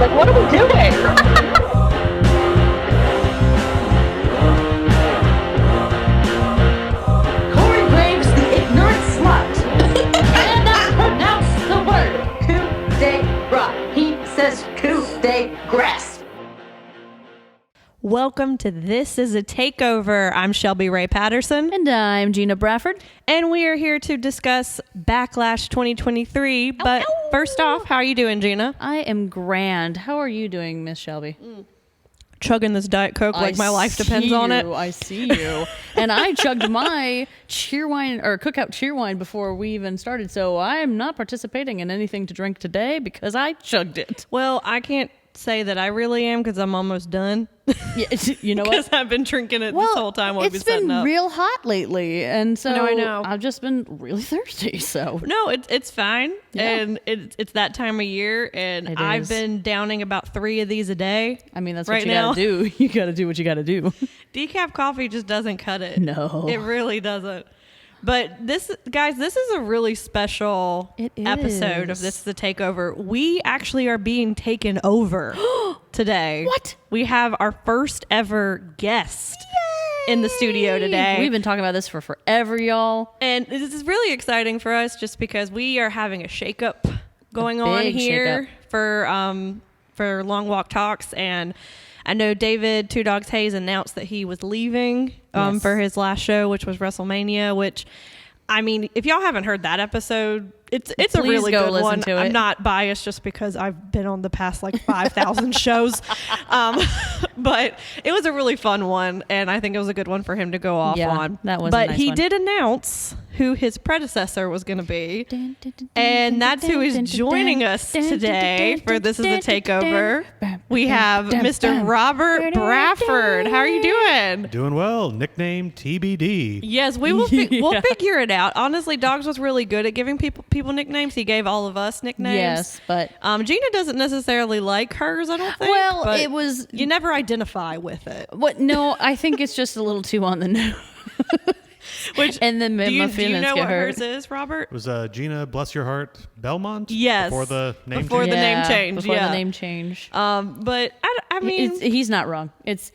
Like, what are we doing? Corey Graves, the ignorant slut, cannot pronounce the word coup de grace. He says coup de grace. Welcome to This is a Takeover. I'm Shelby Ray Patterson. And I'm Gina Brafford. And we are here to discuss Backlash 2023. But first off, how are you doing, Gina? I am grand. How are you doing, Miss Shelby? Chugging this Diet Coke like my life depends on it. I see you. And I chugged my cheer wine or cookout cheer wine before we even started. So I'm not participating in anything to drink today because I chugged it. Well, I can't say that I really am because I'm almost done. Yeah, you know what? Because I've been drinking it this whole time while we've been setting up. It's been real hot lately, and so I know. I've just been really thirsty. So No, it's fine. Yeah. And it's that time of year, and It I've is. been downing about 3 of these a day. I mean, that's right what you now. gotta do. You gotta do what you gotta do. Decaf coffee just doesn't cut it. No. It really doesn't. But this is a really special episode of This is the Takeover. We actually are being taken over today. What? We have our first ever guest in the studio today. We've been talking about this for forever, y'all. And this is really exciting for us just because we are having a shakeup going on big here for Long Walk Talks. And I know David Two Dogs Hayes announced that he was leaving Yes. for his last show, which was WrestleMania, which, I mean, if y'all haven't heard that episode, it's a Please really go good listen one. to it. I'm not biased just because I've been on the past like 5,000 shows. But it was a really fun one, and I think it was a good one for him to go off Yeah, on. that was a But nice he one. did announce who his predecessor was going to be. And that's who is joining us today for This is a Takeover. We have Mr. Robert Brafford. How are you doing? Doing well. Nickname TBD. Yes, we will. We'll figure it out. Honestly, Dogs was really good at giving people nicknames. He gave all of us nicknames. Yes, but Gina doesn't necessarily like hers. I don't think. Well, but it was- you never identify with it. what? No, I think it's just a little too on the nose. Which And then do my you feelings know get what hurt. hers is, Robert? It was Gina, bless your heart, Belmont? Yes. Before the name Before change? the name change, Before yeah. the name change. But I mean, He's not wrong. It's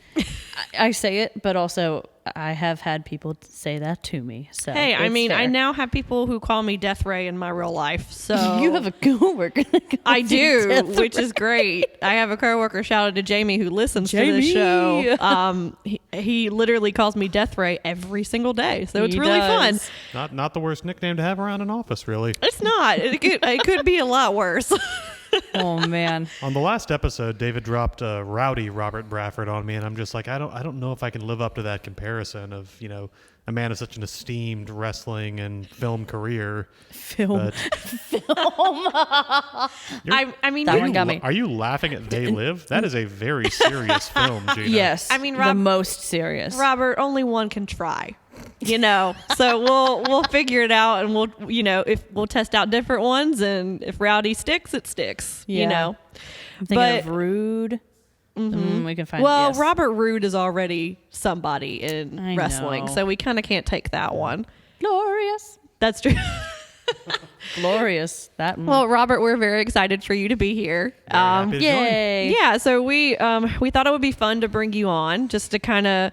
I say it, but also I have had people say that to me. So hey, I it's mean, I fair. now have people who call me Death Ray in my real life. So You have a coworker. that calls I you do, Death which is great. I have a coworker, shout out to Jamie, who listens to this Jamie. show. He literally calls me Death Ray every single day, so it's He really fun. does. Not the worst nickname to have around an office, really. It's not. It could be a lot worse. Oh man. On the last episode, David dropped rowdy Robert Brafford on me, and I'm just like, I don't know if I can live up to that comparison of, you know, a man of such an esteemed wrestling and film career. Film. I mean, That you- one got me. Are you laughing at They Live? That is a very serious film, Gina. Yes. I mean, the Rob- most serious. Robert, only one can try. You know, so we'll figure it out, and if we'll test out different ones, and if rowdy sticks, it sticks. Yeah. You know, I'm thinking of Rude. We can find. well, yes. Robert Roode is already somebody in I wrestling, know. so we kind of can't take that one. Glorious. That's true. Glorious. That one. Well, Robert, we're very excited for you to be here. Very happy to join. Yay. Yeah, so we thought it would be fun to bring you on just to kind of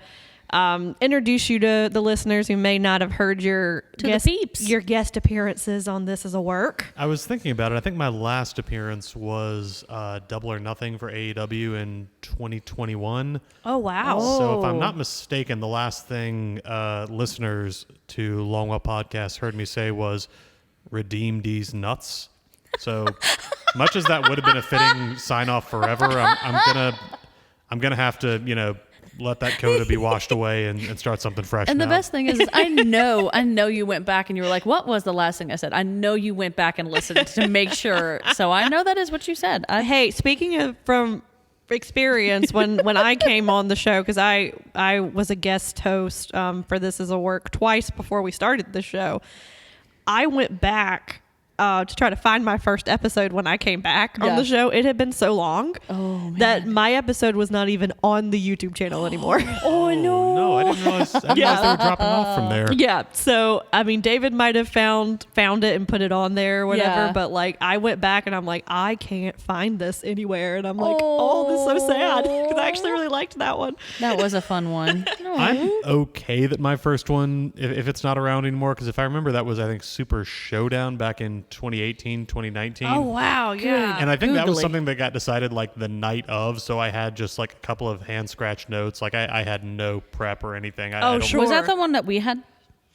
introduce you to the listeners who may not have heard your the peeps. your guest appearances on This Is a Work. I was thinking about it. I think my last appearance was Double or Nothing for AEW in 2021. Oh wow! So if I'm not mistaken, the last thing listeners to Longwell Podcast heard me say was "redeem these nuts." So much as that would have been a fitting sign off forever, I'm gonna have to let that coda be washed away and start something fresh. And the now. best thing is I know you went back and you were like, what was the last thing I said? I know you went back and listened to make sure. So I know that is what you said. Hey, speaking of from experience, when I came on the show, because I was a guest host for This Is a Work twice before we started the show, I went back to try to find my first episode when I came back on the show. It had been so long that my episode was not even on the YouTube channel anymore. Oh no! No, I didn't realize they were dropping off from there. Yeah. So I mean, David might have found it and put it on there or whatever. But like, I went back and I'm like, I can't find this anywhere, and I'm like, this is so sad because I actually really liked that one. That was a fun one. I'm okay that my first one, if it's not around anymore, because if I remember, that was, I think, Super Showdown back in 2018, 2019. Oh, wow. Yeah. And I think that was Googly. something that got decided like the night of, so I had just like a couple of hand scratch notes. Like I had no prep or anything. I don't- sure. Was that the one that we had?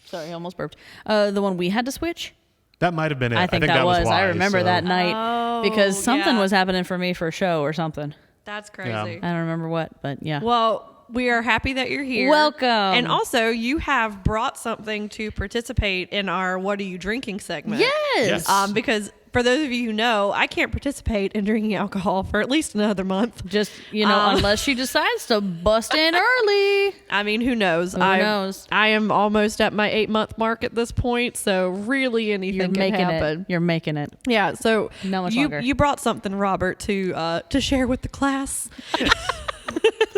Sorry, I almost burped. The one we had to switch? That might have been it. I think that was. why, I remember so- that night because something was happening for me for a show or something. That's crazy. Yeah. I don't remember what, but yeah. Well, we are happy that you're here. Welcome. And also, you have brought something to participate in our What Are You Drinking segment. Yes. Because for those of you who know, I can't participate in drinking alcohol for at least another month. Just, unless she decides to bust in early. I mean, who knows? Who knows? I am almost at my 8-month mark at this point, so really anything You're can making happen. it. You're making it. Yeah, so Not much longer. you brought something, Robert, to share with the class.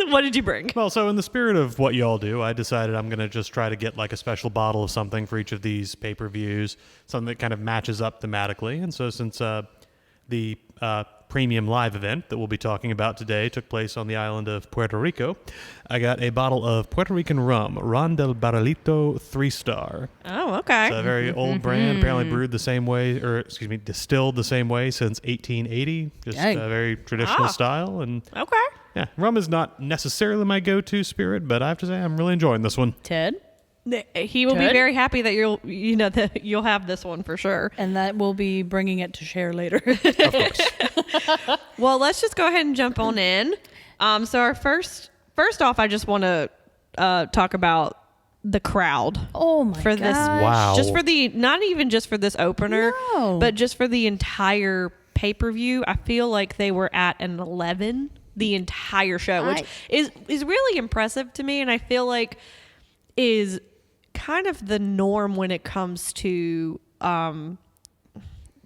What did you bring? Well, so in the spirit of what y'all do, I decided I'm going to just try to get like a special bottle of something for each of these pay-per-views, something that kind of matches up thematically. And so since the premium live event that we'll be talking about today took place on the island of Puerto Rico, I got a bottle of Puerto Rican rum, Ron del Barrilito 3-Star. Oh, okay. It's a very old brand, apparently brewed the same way, distilled the same way since 1880. Just Dang. a very traditional style. And Okay. yeah, rum is not necessarily my go-to spirit, but I have to say I'm really enjoying this one. Ted? He will be Good. very happy that you'll have this one for sure. And that will be bringing it to share later. Of course. Well, let's just go ahead and jump on in. So our first off, I just want to talk about the crowd. Oh my for this, gosh. Wow. just for the not even just for this opener, No. but just for the entire pay-per-view. I feel like they were at an 11 the entire show, which is really impressive to me, and I feel like is kind of the norm when it comes to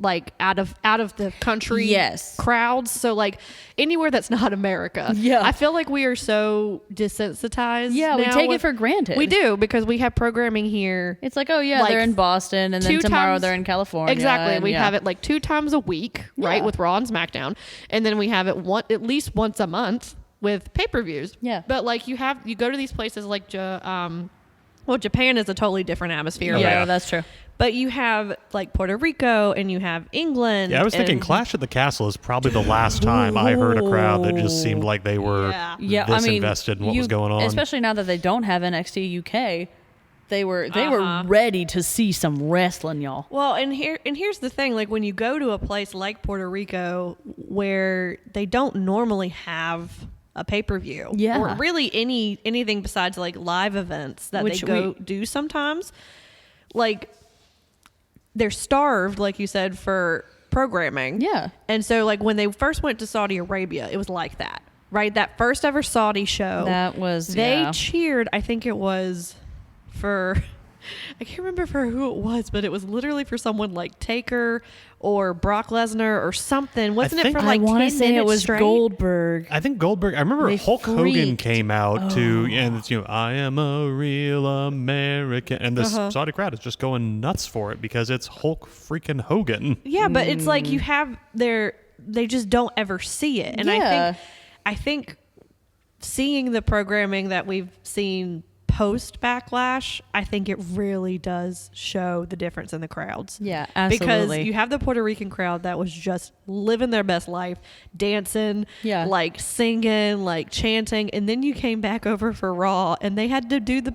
like out of the country Yes. crowds. So like anywhere that's not America. Yeah. I feel like we are so desensitized. Yeah, we now take it with- for granted. We do, because we have programming here. It's like, oh yeah, Like, they're in Boston, and then 2 tomorrow times- they're in California. Exactly. and We yeah. have it like 2 times a week, right? Yeah. With Raw and SmackDown. And then we have it at least once a month with pay-per-views. Yeah. But like you go to these places like Japan is a totally different atmosphere. Yeah, yeah. that's true. But you have like Puerto Rico and you have England. Yeah, I was thinking and- Clash at the Castle is probably the last time I heard a crowd that just seemed like they were Yeah. this invested in what was going on. Especially now that they don't have NXT UK, they were ready to see some wrestling, y'all. Well, and here's the thing: like when you go to a place like Puerto Rico, where they don't normally have a pay-per-view, Yeah. or really anything besides like live events that Which they do sometimes, like they're starved, like you said, for programming. Yeah. And so like when they first went to Saudi Arabia, it was like that, right? That first ever Saudi show, That was they yeah. cheered. I think it was for, I can't remember for who it was, but it was literally for someone like Taker or Brock Lesnar or something. Wasn't it think- for I like 10 want to say it minutes was straight? Goldberg. I think Goldberg. I remember They Hulk Hogan freaked. came out to, and it's I am a real American, and this Saudi crowd is just going nuts for it because it's Hulk freaking Hogan. Yeah, but it's like you have they just don't ever see it. And Yeah. I think seeing the programming that we've seen post Backlash, I think it really does show the difference in the crowds. Yeah, absolutely. Because you have the Puerto Rican crowd that was just living their best life, dancing, Yeah. like singing, like chanting, and then you came back over for Raw and they had to do the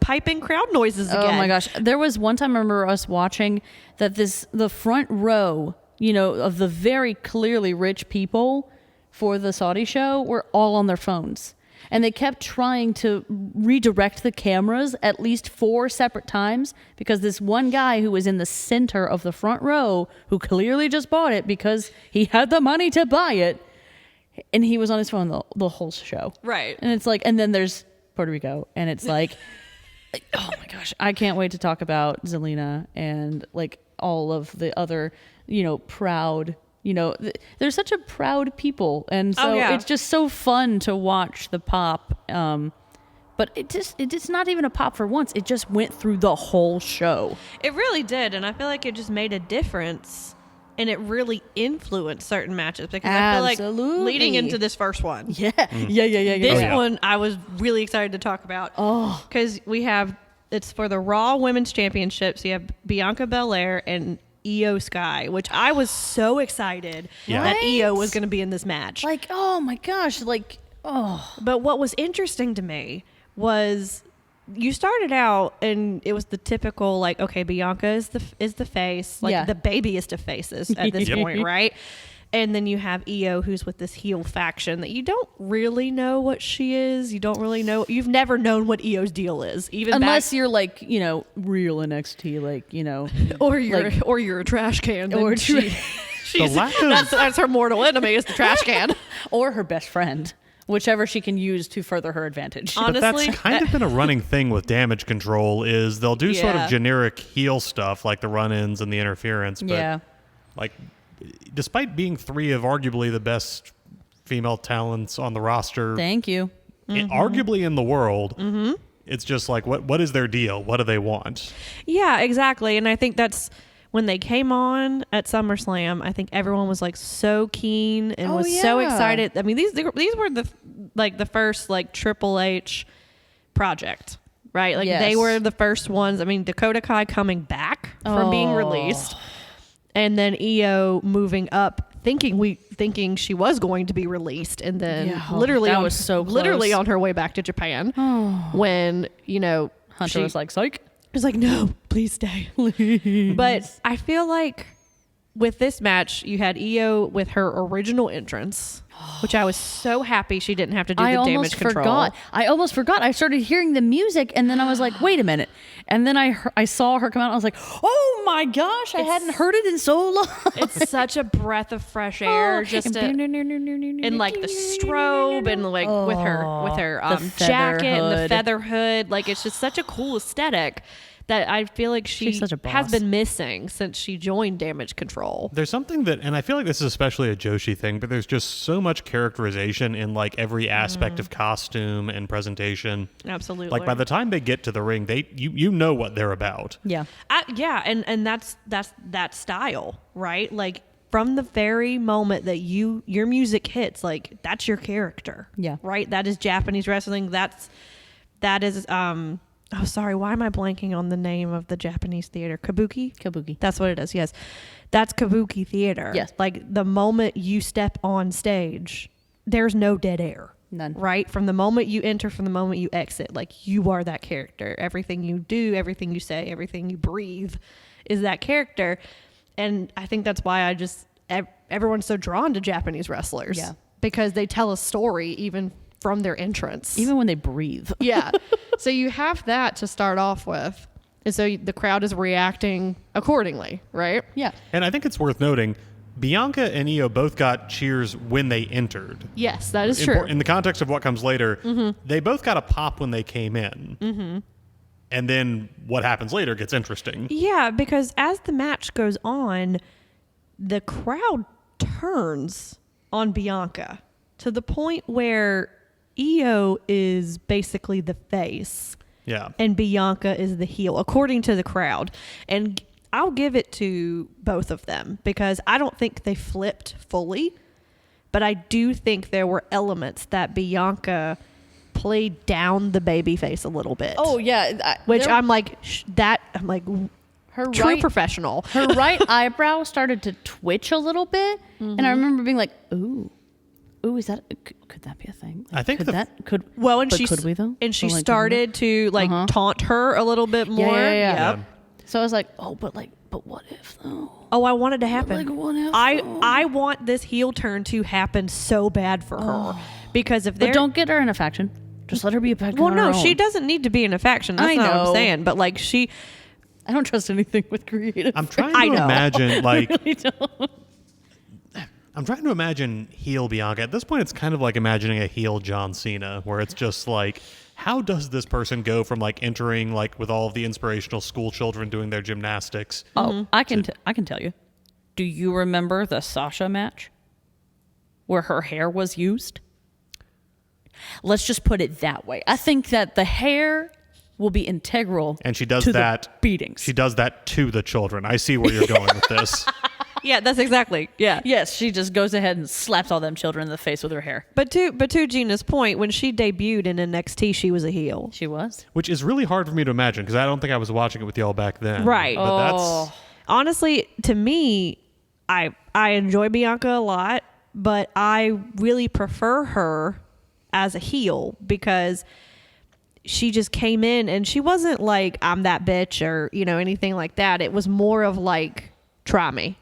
piping crowd noises again. Oh my gosh. There was one time I remember us watching that the front row, of the very clearly rich people for the Saudi show were all on their phones. And they kept trying to redirect the cameras at least 4 separate times because this one guy who was in the center of the front row, who clearly just bought it because he had the money to buy it, and he was on his phone the whole show. Right. And it's like, and then there's Puerto Rico, and it's like, oh my gosh, I can't wait to talk about Zelina and like all of the other, proud. They're such a proud people, and so it's just so fun to watch the pop. But it's not even a pop for once. It just went through the whole show. It really did, and I feel like it just made a difference, and it really influenced certain matches because I feel like leading into this first one. Yeah. This one I was really excited to talk about. Because it's for the Raw Women's Championships. You have Bianca Belair and Io Sky, which I was so excited that Io was going to be in this match. Like, oh my gosh, But what was interesting to me was you started out and it was the typical Bianca is the face, the babyest of faces at this point, right? And then you have Io, who's with this heel faction that you don't really know what she is. You don't really know. You've never known what Io's deal is, even unless you're real NXT, or you're a trash can, or that's her mortal enemy is the trash can, or her best friend. Whichever she can use to further her advantage. Honestly, but that's kind of been a running thing with Damage Control is they'll do sort of generic heel stuff like the run-ins and the interference. But despite being three of arguably the best female talents on the roster, thank you, arguably in the world, it's just like what is their deal? What do they want? Yeah, exactly. And I think that's when they came on at SummerSlam, I think everyone was so keen and so excited. I mean, these were the first Triple H project, right? They were the first ones. I mean, Dakota Kai coming back from being released, and then Io moving up, thinking she was going to be released, and then literally on her way back to Japan when Hunter was like, "Psych." I was like, no, please stay. But I feel like with this match, you had Io with her original entrance, which I was so happy she didn't have to do the damage control. I almost forgot. I started hearing the music, and then I was like, wait a minute. And then I saw her come out, and I was like, oh my gosh, I hadn't heard it in so long. It's such a breath of fresh air, and the strobe, and with her jacket and the feather hood. It's just such a cool aesthetic that I feel like she has been missing since she joined Damage Control. There's something and I feel like this is especially a Joshi thing, but there's just so much characterization in every aspect of costume and presentation. Absolutely. By the time they get to the ring, you know what they're about. Yeah. And that's that style, right? From the very moment that your music hits, that's your character. Yeah. Right? That is Japanese wrestling. That is oh, sorry. Why am I blanking on the name of the Japanese theater? Kabuki? That's what it is. Yes. That's Kabuki theater. Yes. The moment you step on stage, there's no dead air. None. Right? From the moment you enter, from the moment you exit, you are that character. Everything you do, everything you say, everything you breathe is that character. And I think that's why everyone's so drawn to Japanese wrestlers. Yeah. Because they tell a story even from their entrance. Even when they breathe. Yeah. So you have that to start off with. And so the crowd is reacting accordingly, right? Yeah. And I think it's worth noting, Bianca and Io both got cheers when they entered. Yes, that is true. In the context of what comes later, they both got a pop when they came in. Mm-hmm. And then what happens later gets interesting. Yeah, because as the match goes on, the crowd turns on Bianca to the point where Io is basically the face. Yeah. And Bianca is the heel, according to the crowd. And I'll give it to both of them because I don't think they flipped fully, but I do think there were elements that Bianca played down the baby face a little bit. Oh, yeah. I'm like, her true professional. Her right eyebrow started to twitch a little bit. Mm-hmm. And I remember being like, ooh, is that could that be a thing? I think could we though? And she started to taunt her a little bit more. Yeah. Yep. So I was like, oh, but what if though? Oh, I want it to happen. What if I want this heel turn to happen so bad for her because if they don't get her in a faction, just let her be a faction. Well, on no, her own. she doesn't need to be in a faction. That's not what I'm saying. But I don't trust anything with creative. I'm trying to imagine I really don't. I'm trying to imagine heel Bianca. At this point, it's kind of like imagining a heel John Cena, where it's just how does this person go from like entering like with all of the inspirational school children doing their gymnastics? Oh, I can tell you. Do you remember the Sasha match where her hair was used? Let's just put it that way. I think that the hair will be integral. And she does to that the beatings. She does that to the children. I see where you're going with this. Yeah, that's exactly. Yeah. Yes, she just goes ahead and slaps all them children in the face with her hair. But to Gina's point, when she debuted in NXT, she was a heel. She was. Which is really hard for me to imagine because I don't think I was watching it with y'all back then. Right. But that's Honestly, to me, I enjoy Bianca a lot, but I really prefer her as a heel because she just came in and she wasn't like, I'm that bitch or, anything like that. It was more of like, try me.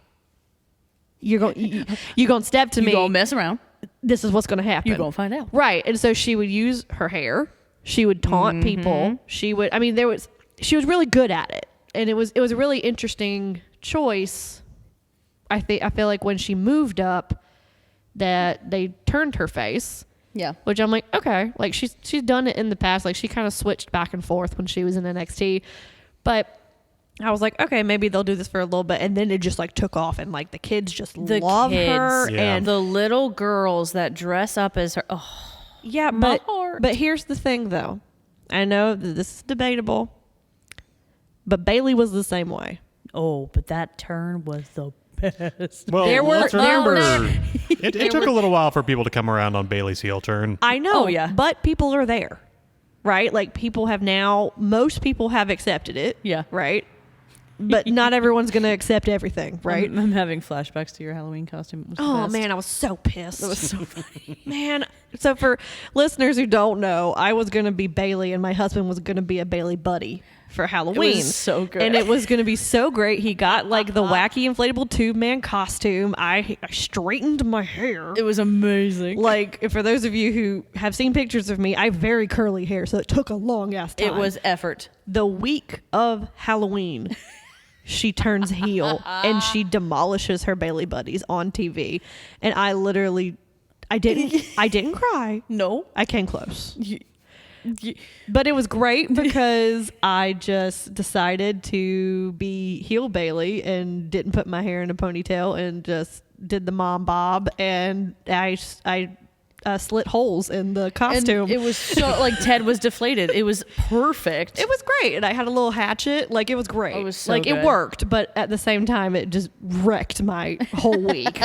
You're going to step to me. You're going to mess around. This is what's going to happen. You're going to find out. Right. And so she would use her hair. She would taunt people. She would, she was really good at it. And it was a really interesting choice. I feel like when she moved up that they turned her face. Yeah. Which I'm like, okay, like she's done it in the past. Like she kind of switched back and forth when she was in NXT, but I was like, okay, maybe they'll do this for a little bit, and then it just like took off, and like the kids just love her, Yeah. and the little girls that dress up as her. Oh, yeah, my heart. but here's the thing, though. I know that this is debatable, but Bailey was the same way. oh, but that turn was the best. well. Let's there remember, were- it took a little while for people to come around on Bailey's heel turn. I know, Oh, yeah. but people are there, right? Like most people have accepted it, Yeah. right? But not everyone's going to accept everything, right? I'm having flashbacks to your Halloween costume. It was the Oh best. man, I was so pissed. It was so funny. Man, so for listeners who don't know, I was going to be Bailey and my husband was going to be a Bailey buddy for Halloween. so good. And it was going to be so great. He got like the wacky inflatable tube man costume. I straightened my hair. It was amazing. Like, for those of you who have seen pictures of me, I have very curly hair, so it took a long ass time. It was effort. The week of Halloween, she turns heel and she demolishes her Bailey buddies on TV. And I didn't cry. No. I came close. But it was great because I just decided to be heel Bailey and didn't put my hair in a ponytail and just did the mom bob, and I slit holes in the costume. And it was so like Ted was deflated. It was perfect. It was great, and I had a little hatchet. Like, it was great. It was so like good. It worked, but at the same time, it just wrecked my whole week.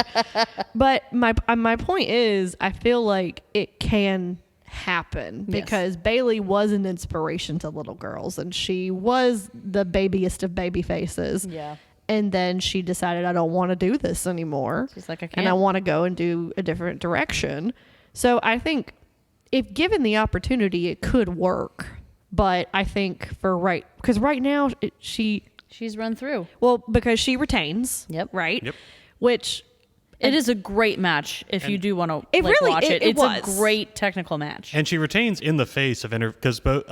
But my point is, I feel like it can happen because Bailey was an inspiration to little girls, and she was the babiest of baby faces. Yeah. And then she decided, I don't want to do this anymore. She's like, I and I can't. want to go and do a different direction. So I think if given the opportunity, it could work. But I think because right now She's run through. because she retains. Yep. Right. Yep. Which It is a great match if you do want to It really- watch it. it It's was. a great technical match. And she retains in the face of because both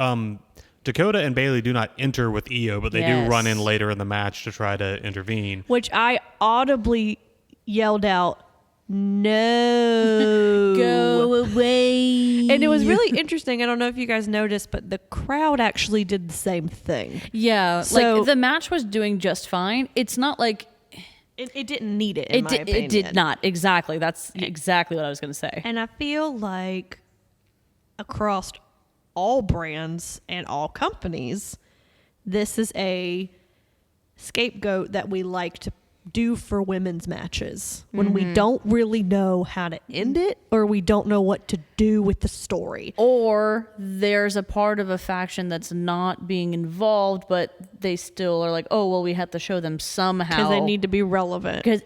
Dakota and Bailey do not enter with Io, but they do Yes. run in later in the match to try to intervene. which I audibly yelled out, no. Go away. And it was really interesting. I don't know if you guys noticed, but the crowd actually did the same thing. Yeah, So- like the match was doing just fine. It's not like It didn't need it, in my opinion. it did not. Exactly. That's exactly what I was going to say. And I feel like across all brands and all companies, this is a scapegoat that we like to do for women's matches when we don't really know how to end it or we don't know what to do with the story. Or there's a part of a faction that's not being involved, but they still are like, oh, well, we have to show them somehow. Because they need to be relevant. Because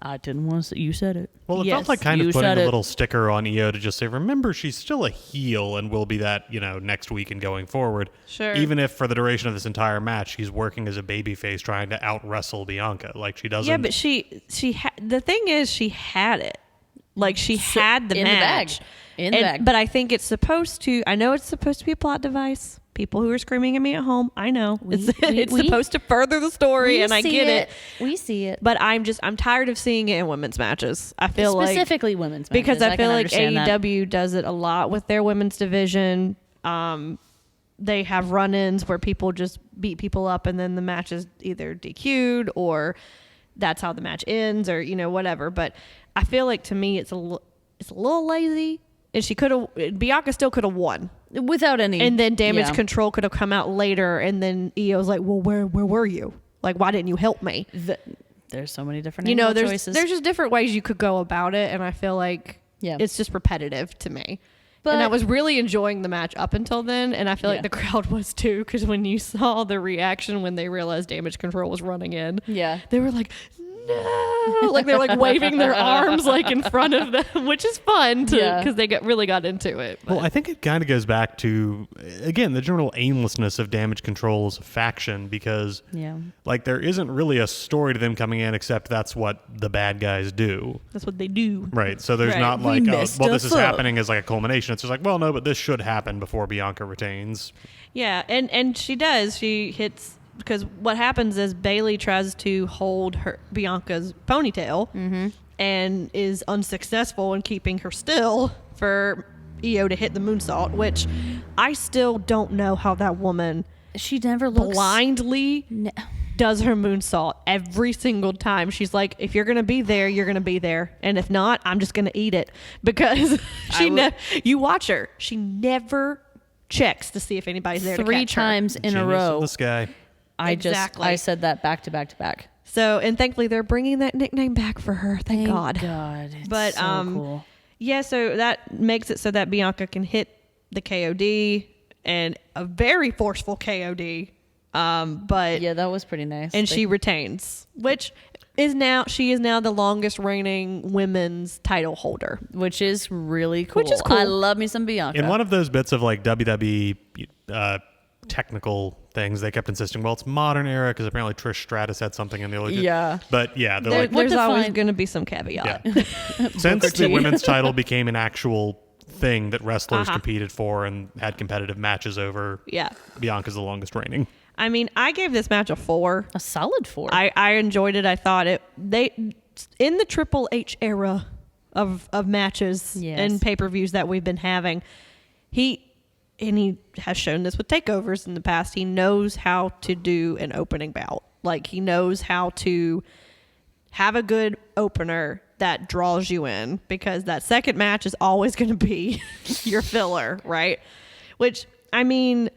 I didn't want to say, you said it. Well, it Yes, felt like kind you of putting said a it. little sticker on Io to just say, remember, she's still a heel and will be that, next week and going forward. Sure. Even if for the duration of this entire match, she's working as a babyface trying to out-wrestle Bianca. Like, she doesn't... Yeah, but the thing is, she had it. Like, she had the in the bag. match. In the bag. But I think it's supposed to, I know it's supposed to be a plot device. People who are screaming at me at home, I know. It's supposed to further the story, and I get it. We see it. But I'm tired of seeing it in women's matches. I feel Specifically women's matches. because I feel can like understand that. AEW does it a lot with their women's division. They have run-ins where people just beat people up and then the match is either DQ'd or that's how the match ends or, whatever. But I feel like to me it's a little lazy. And Bianca still could have won. Without any. And then Damage Control could have come out later and then Io's like, well, where were you? Like, why didn't you help me? There's so many different choices. There's just different ways you could go about it. And I feel like it's just repetitive to me. And I was really enjoying the match up until then, and I feel like the crowd was too, because when you saw the reaction when they realized Damage Control was running in, they were like, no, like they're like waving their arms like in front of them, which is fun because they really got into it. But. Well, I think it kind of goes back to, again, the general aimlessness of Damage Control's faction, because like there isn't really a story to them coming in except that's what the bad guys do. That's what they do. Right. So there's not like, this is happening as like a culmination. It's just like, well, no, but this should happen before Bianca retains. Yeah. And she does. She hits... Because what happens is Bayley tries to hold Bianca's ponytail and is unsuccessful in keeping her still for Io to hit the moonsault, which I still don't know how that woman blindly does her moonsault every single time. She's like, if you're going to be there, you're going to be there. And if not, I'm just going to eat it. Because you watch her. She never checks to see if anybody's there to catch her. 3 times in a row. This guy. I said that back to back to back. So, and thankfully they're bringing that nickname back for her. Thank God. It's so cool. Yeah, so that makes it so that Bianca can hit the KOD and a very forceful KOD. But yeah, that was pretty nice. And she retains, which is now the longest reigning women's title holder, which is really cool. I love me some Bianca. In one of those bits of like WWE technical things, they kept insisting, well, it's modern era because apparently Trish Stratus had something in the old. But yeah, they're like, there's always going to be some caveat. Yeah. Since the women's title became an actual thing that wrestlers competed for and had competitive matches over, Bianca's the longest reigning. I mean, I gave this match a 4. A solid 4. I enjoyed it. I thought in the Triple H era of matches and pay-per-views that we've been having, he has shown this with takeovers in the past. He knows how to do an opening bout. Like, he knows how to have a good opener that draws you in, because that second match is always going to be your filler, right? Which, I mean,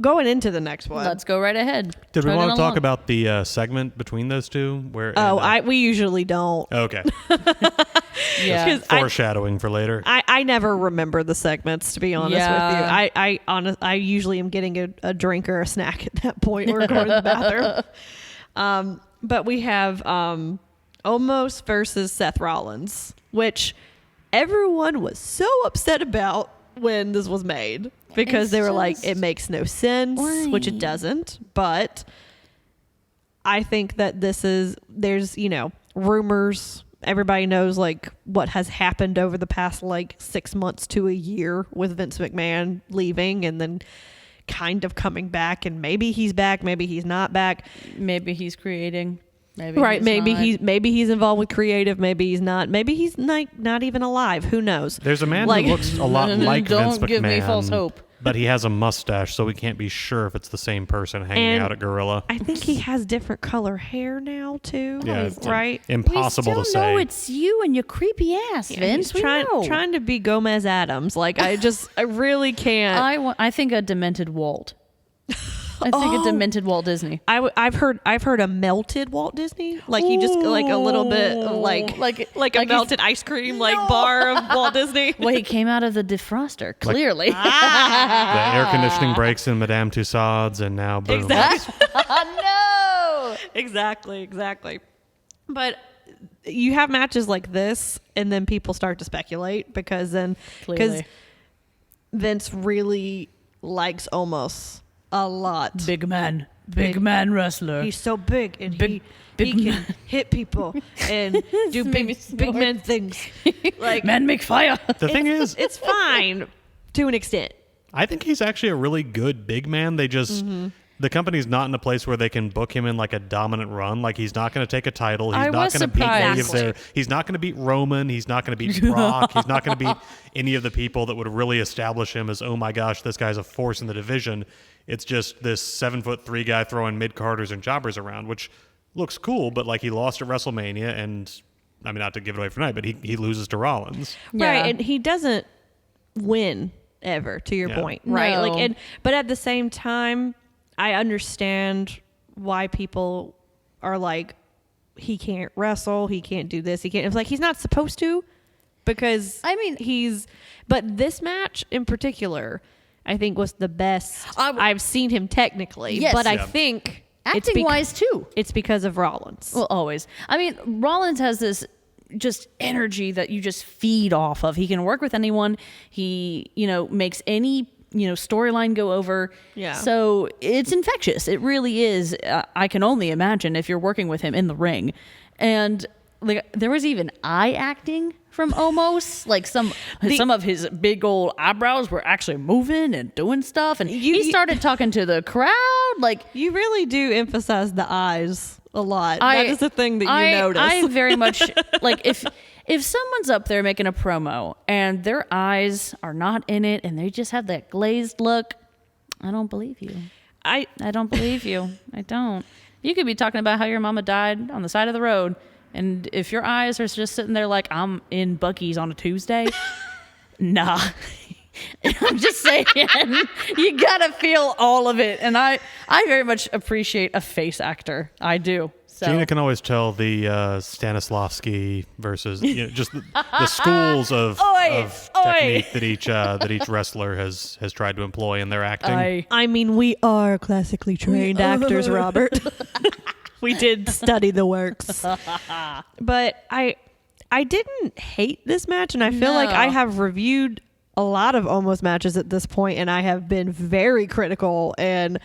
going into the next one. Let's go right ahead. Did we want to talk about the segment between those two? We usually don't. Okay. Yeah. Foreshadowing for later. I never remember the segments, to be honest with you. I usually am getting a drink or a snack at that point or going to the bathroom. But we have Omos versus Seth Rollins, which everyone was so upset about when this was made, because they were like, it makes no sense, which it doesn't. But I think that there's rumors. Everybody knows like what has happened over the past like 6 months to a year with Vince McMahon leaving and then kind of coming back, and maybe he's back, maybe he's not back, maybe he's creating, maybe he's involved with creative, maybe he's not even alive, who knows. There's a man who looks a lot like Vince McMahon. Don't give me false hope. But he has a mustache, so we can't be sure if it's the same person hanging out at Gorilla. I think he has different color hair now too. Yeah, right. Impossible to say. No, it's you and your creepy ass, Vince. He's trying to be Gomez Adams. Like I really can't. I think a demented Walt. I think a demented Walt Disney. I've heard a melted Walt Disney. Like he just like a little bit like a melted ice cream bar of Walt Disney. Well, he came out of the defroster, clearly. The air conditioning breaks in Madame Tussauds, and now boom. Exactly. No. Exactly. But you have matches like this, and then people start to speculate because Vince really likes Omos a lot. Big man wrestler. He's so big, and he can hit people and do big man things. Like men make fire. The thing is, it's fine to an extent. I think he's actually a really good big man. They just the company's not in a place where they can book him in like a dominant run. Like he's not going to take a title. He's I not was going to beat any of surprised. he's not going to beat Roman. He's not going to beat Brock. He's not going to beat any of the people that would really establish him as, oh my gosh, this guy's a force in the division. It's just this 7'3" guy throwing mid-carders and jobbers around, which looks cool, but like he lost at WrestleMania, and I mean, not to give it away for tonight, but he loses to Rollins. Yeah. Right, and he doesn't win ever, to your point, right? No. Like, but at the same time, I understand why people are like, he can't wrestle, he can't do this, he can't. It's like he's not supposed to, because I mean, But this match in particular, I think was the best I've seen him technically. Yes. But I Yeah. think acting wise too. it's because of Rollins. Well, always. I mean, Rollins has this just energy that you just feed off of. He can work with anyone. He, makes any, storyline go over. Yeah. So it's infectious. It really is. I can only imagine if you're working with him in the ring. And like there was even eye acting from Omos. Like some of his big old eyebrows were actually moving and doing stuff. And he started talking to the crowd. Like, You really do emphasize the eyes a lot. That is the thing that you notice. I very much like if someone's up there making a promo and their eyes are not in it and they just have that glazed look, I don't believe you. I don't believe you. I don't. You could be talking about how your mama died on the side of the road, and if your eyes are just sitting there like I'm in Buc-ee's on a Tuesday, nah. I'm just saying, you gotta feel all of it, and I very much appreciate a face actor. I do. So. Gina can always tell the Stanislavski versus just the schools of technique that each wrestler has tried to employ in their acting. I mean, we are classically trained actors, Robert. We did study the works. But I didn't hate this match, and I feel like I have reviewed a lot of Almost matches at this point, and I have been very critical and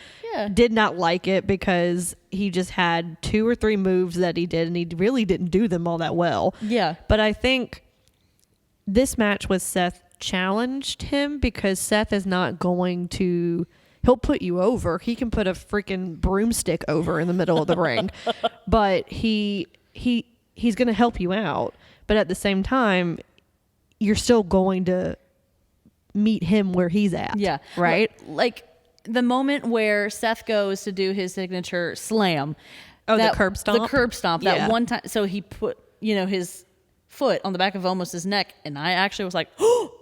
did not like it because he just had 2 or 3 moves that he did, and he really didn't do them all that well. Yeah. But I think this match with Seth challenged him because Seth is not going to... He'll put you over. He can put a freaking broomstick over in the middle of the ring. But he's going to help you out. But at the same time, you're still going to meet him where he's at. Yeah. Right? Like the moment where Seth goes to do his signature slam. Oh, the curb stomp? The curb stomp. Yeah. That one time. So he put, his foot on the back of Omos's neck. And I actually was like, oh,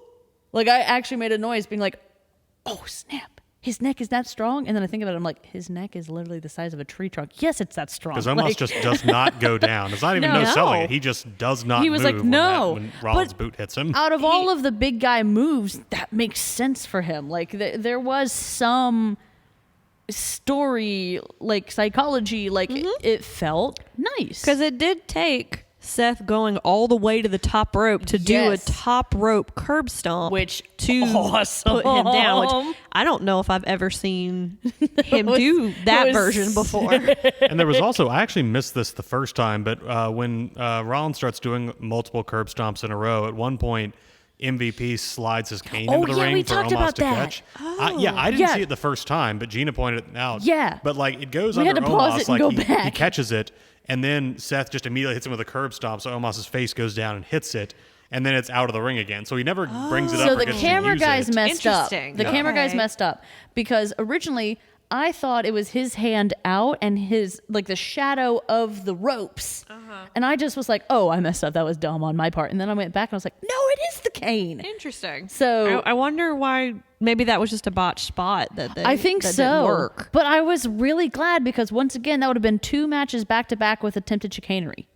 like I actually made a noise being like, oh, snap. His neck is that strong? And then I think about it, I'm like, his neck is literally the size of a tree trunk. Yes, it's that strong. Because Omos just does not go down. It's not even no selling it. He just does not move. He was like, no. when Rollins' But boot hits him. Out of all of the big guy moves, that makes sense for him. Like there was some story, like psychology, like it felt nice. Because it did take Seth going all the way to the top rope to do a top rope curb stomp, which to awesome. put him down. Which I don't know if I've ever seen him do that version before. And there was also, I actually missed this the first time, but when Rollins starts doing multiple curb stomps in a row, at one point MVP slides his cane into the ring for Omos to catch. I didn't see it the first time, but Gina pointed it out. Yeah. But like it goes We under had to pause it Omos, and go like he back. catches it, and then Seth just immediately hits him with a curb stomp, so Omos's face goes down and hits it, and then it's out of the ring again. So he never brings it up. So or the gets camera to use guys it. messed up. Interesting. The camera guys messed up because originally I thought it was his hand out and his like the shadow of the ropes. And I just was like, oh, I messed up. That was dumb on my part. And then I went back and I was like, no, it is the cane. Interesting. So I wonder why. Maybe that was just a botched spot I think that so. didn't work. But I was really glad because once again, that would have been 2 matches back to back with attempted chicanery.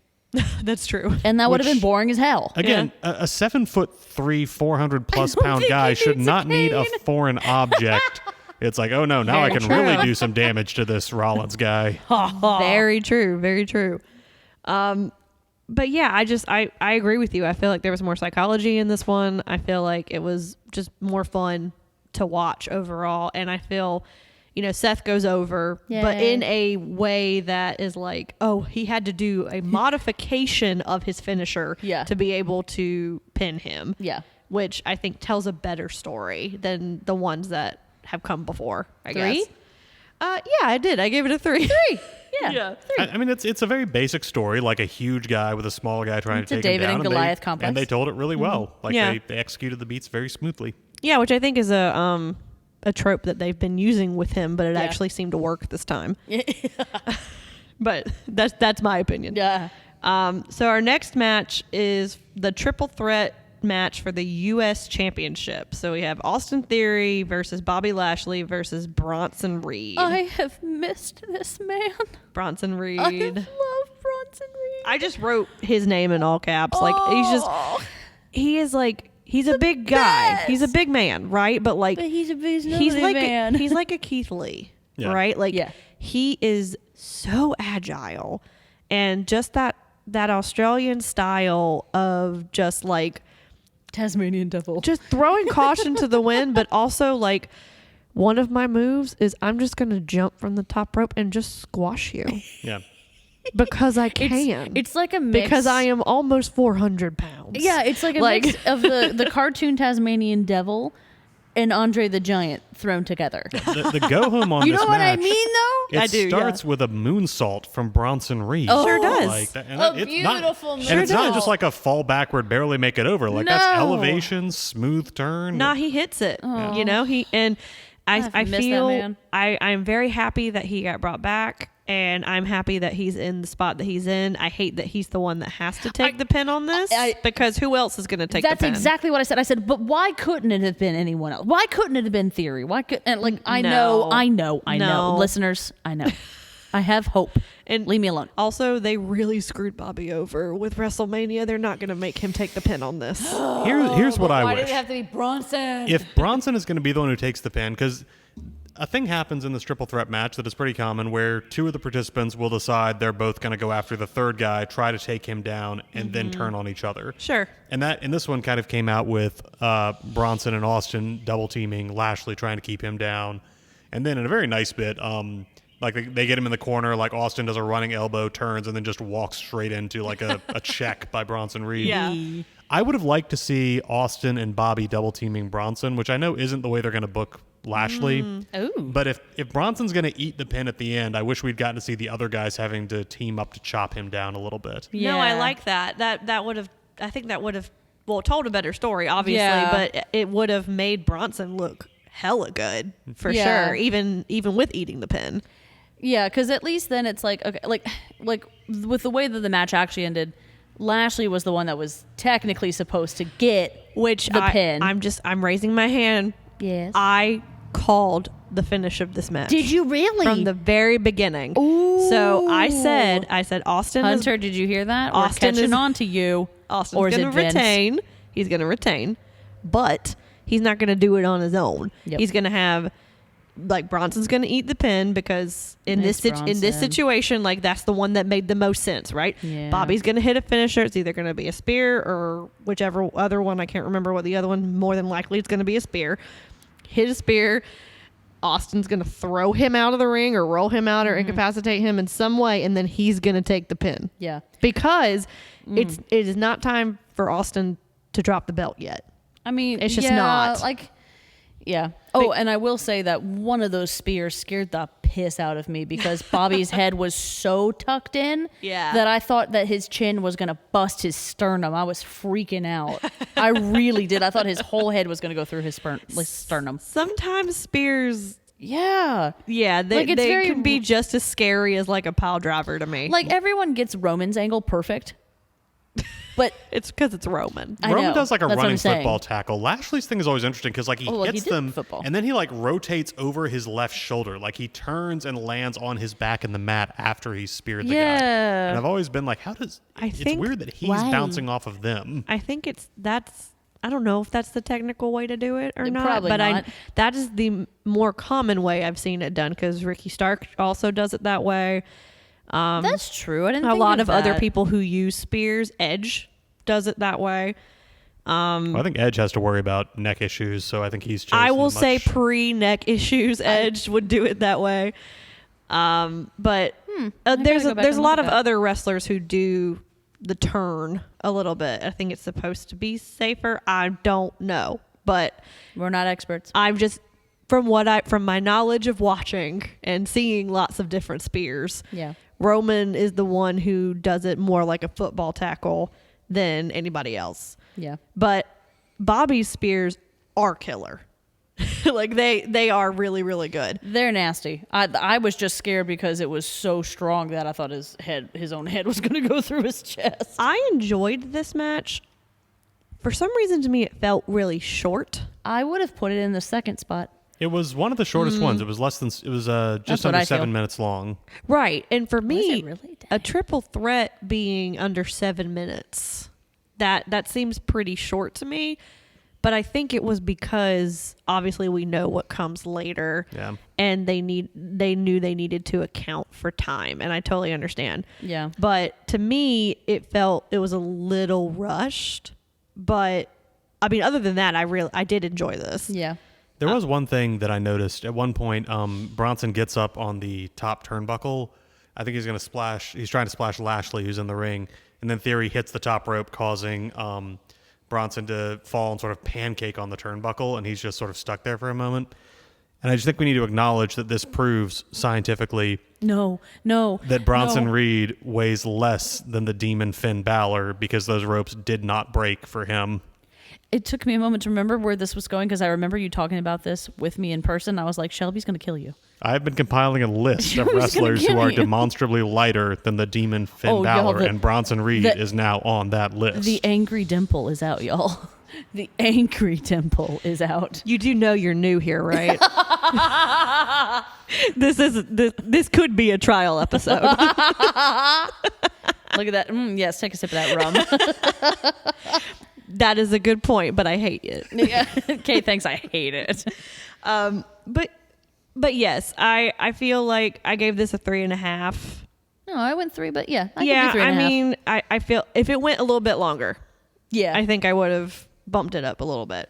That's true. And that would have been boring as hell. Again, a 7'3", 400+ pound think guy he should needs a not need a cane. foreign object. It's like, oh no, now I can really do some damage to this Rollins guy. Very true. Very true. But yeah, I agree with you. I feel like there was more psychology in this one. I feel like it was just more fun to watch overall. And I feel, Seth goes over, but in a way that is like, oh, he had to do a modification of his finisher to be able to pin him. Yeah. Which I think tells a better story than the ones that have come before, I guess. Yeah, I did. I gave it a 3. Yeah. I mean, it's a very basic story, like a huge guy with a small guy trying It's to a take David him down. and Goliath complex. And they told it really well. Like Yeah. they executed the beats very smoothly. Yeah, which I think is a trope that they've been using with him, but it Yeah. actually seemed to work this time. But that's my opinion. Yeah. So our next match is the triple threat match for the U.S. Championship. So we have Austin Theory versus Bobby Lashley versus Bronson Reed. I have missed this man. Bronson Reed. I have loved Bronson Reed. I just wrote his name in all caps. Like he's a big guy. best. He's a big man, right? But like But he's he's like man. he's like a Keith Lee, Yeah. right? Like Yeah. he is so agile, and just that Australian style of just like Tasmanian devil. just throwing caution to the wind, but also like one of my moves is I'm just gonna jump from the top rope and just squash you Yeah. because I can. It's like a mix. because I am almost 400 pounds. Yeah, it's like a mix of the cartoon Tasmanian devil and Andre the Giant thrown together. The go home on You this know what I match, mean, though? It I do, starts with a moonsault from Bronson Reed. Oh. Sure does. Like that, and A it's beautiful not, and it's not moonsault. just like a fall backward, barely make it over. Like that's No. elevation, smooth turn. Nah, he hits it. You know, I miss that feel man. I'm very happy that he got brought back, and I'm happy that he's in the spot that he's in. I hate that he's the one that has to take the pin on this because who else is going to take the That's pin? exactly what I said. I said, but why couldn't it have been anyone else? Why couldn't it have been Theory? Why could and like I No. know, No. listeners, I know. I have hope. And leave me alone. Also, they really screwed Bobby over with WrestleMania. They're not going to make him take the pin on this. Here's what I Why wish. did it have to be Bronson? If Bronson is going to be the one who takes the pin, because a thing happens in this triple threat match that is pretty common where two of the participants will decide they're both going to go after the third guy, try to take him down, and then turn on each other. Sure. And this one kind of came out with Bronson and Austin double teaming Lashley, trying to keep him down. And then in a very nice bit, like they get him in the corner, like Austin does a running elbow, turns, and then just walks straight into like a check by Bronson Reed. Yeah. I would have liked to see Austin and Bobby double teaming Bronson, which I know isn't the way they're going to book Lashley. Ooh. But if Bronson's going to eat the pin at the end, I wish we'd gotten to see the other guys having to team up to chop him down a little bit. Yeah. No, I like that. That would have. I think that would have. Well, told a better story, obviously, Yeah. but it would have made Bronson look hella good for Yeah. sure, even with eating the pin. Yeah, because at least then it's like okay, like with the way that the match actually ended, Lashley was the one that was technically supposed to get the pin. I'm raising my hand. Yes. I called the finish of this match. Did you really? From the very beginning. Ooh. So I said Austin is- Hunter, did you hear that? Austin We're catching is- on to you. Austin's or is going it to Vince? retain. He's going to retain, but he's not going to do it on his own. Yep. He's going to have like Bronson's going to eat the pin because in Nice this Bronson. situation, like that's the one that made the most sense, right? Yeah. Bobby's going to hit a finisher. It's either going to be a spear or whichever other one. I can't remember what the other one. More than likely, it's going to be a spear. Hit a spear. Austin's going to throw him out of the ring or roll him out or incapacitate him in some way, and then he's going to take the pin. Yeah. Because it is not time for Austin to drop the belt yet. I mean, It's just yeah, not. like, yeah. Oh, and I will say that one of those spears scared the piss out of me because Bobby's head was so tucked in Yeah. that I thought that his chin was going to bust his sternum. I was freaking out. I really did. I thought his whole head was going to go through his sternum. Sometimes spears, Yeah. yeah, they, Like, it's they very- can be just as scary as like a pile driver to me. Like, everyone gets Roman's angle perfect. But it's because it's Roman. I Roman know. does like a That's what running I'm saying. football tackle. Lashley's thing is always interesting because like he Oh, well, he hits did them football. and then he like rotates over his left shoulder. Like he turns and lands on his back in the mat after he's speared the guy. Yeah. And I've always been like, it's think- weird that he's Why? bouncing off of them. I think I don't know if that's the technical way to do it or not, Probably but not. that is the more common way I've seen it done because Ricky Stark also does it that way. that's true. I didn't A think lot of of other that. people who use spears, Edge does it that way. Well, I think Edge has to worry about neck issues, so I think he's chosen I will much- say pre-neck issues, Edge would do it that way. But there's go back a and lot look of at that. other wrestlers who do the turn a little bit. I think it's supposed to be safer. I don't know, but We're not experts. I'm just from my knowledge of watching and seeing lots of different spears, Yeah. Roman is the one who does it more like a football tackle than anybody else. Yeah. But Bobby's spears are killer. Like they are really, really good. They're nasty. I was just scared because it was so strong that I thought his own head was going to go through his chest. I enjoyed this match. For some reason, to me, it felt really short. I would have put it in the second spot. It was one of the shortest ones. It was just That's what under I 7 feel. minutes long. Right. And for me, it really? a triple threat being under 7 minutes, that seems pretty short to me. But I think it was because obviously we know what comes later. Yeah. And they knew they needed to account for time. And I totally understand. Yeah. But to me, it was a little rushed. But I mean, other than that, I did enjoy this. Yeah. There was one thing that I noticed at one point. Bronson gets up on the top turnbuckle. I think he's going to splash. He's trying to splash Lashley, who's in the ring, and then Theory hits the top rope, causing Bronson to fall and sort of pancake on the turnbuckle, and he's just sort of stuck there for a moment. And I just think we need to acknowledge that this proves scientifically No. that Bronson no. Reed weighs less than the demon Finn Balor because those ropes did not break for him. It took me a moment to remember where this was going because I remember you talking about this with me in person. I was like, Shelby's going to kill you. I've been compiling a list of Who's gonna wrestlers who kill are you? demonstrably lighter than the demon Finn Oh, y'all, Balor, and Bronson Reed is now on that list. The angry dimple is out, y'all. The angry dimple is out. You do know you're new here, right? This could be a trial episode. Look at that. Yes, take a sip of that rum. That is a good point, but I hate it. Yeah. Okay, thanks. I hate it. But yes, I feel like I gave this a 3.5. No, I went 3, but yeah. I Yeah, give you 3.5. I mean, I feel if it went a little bit longer, yeah. I think I would have bumped it up a little bit.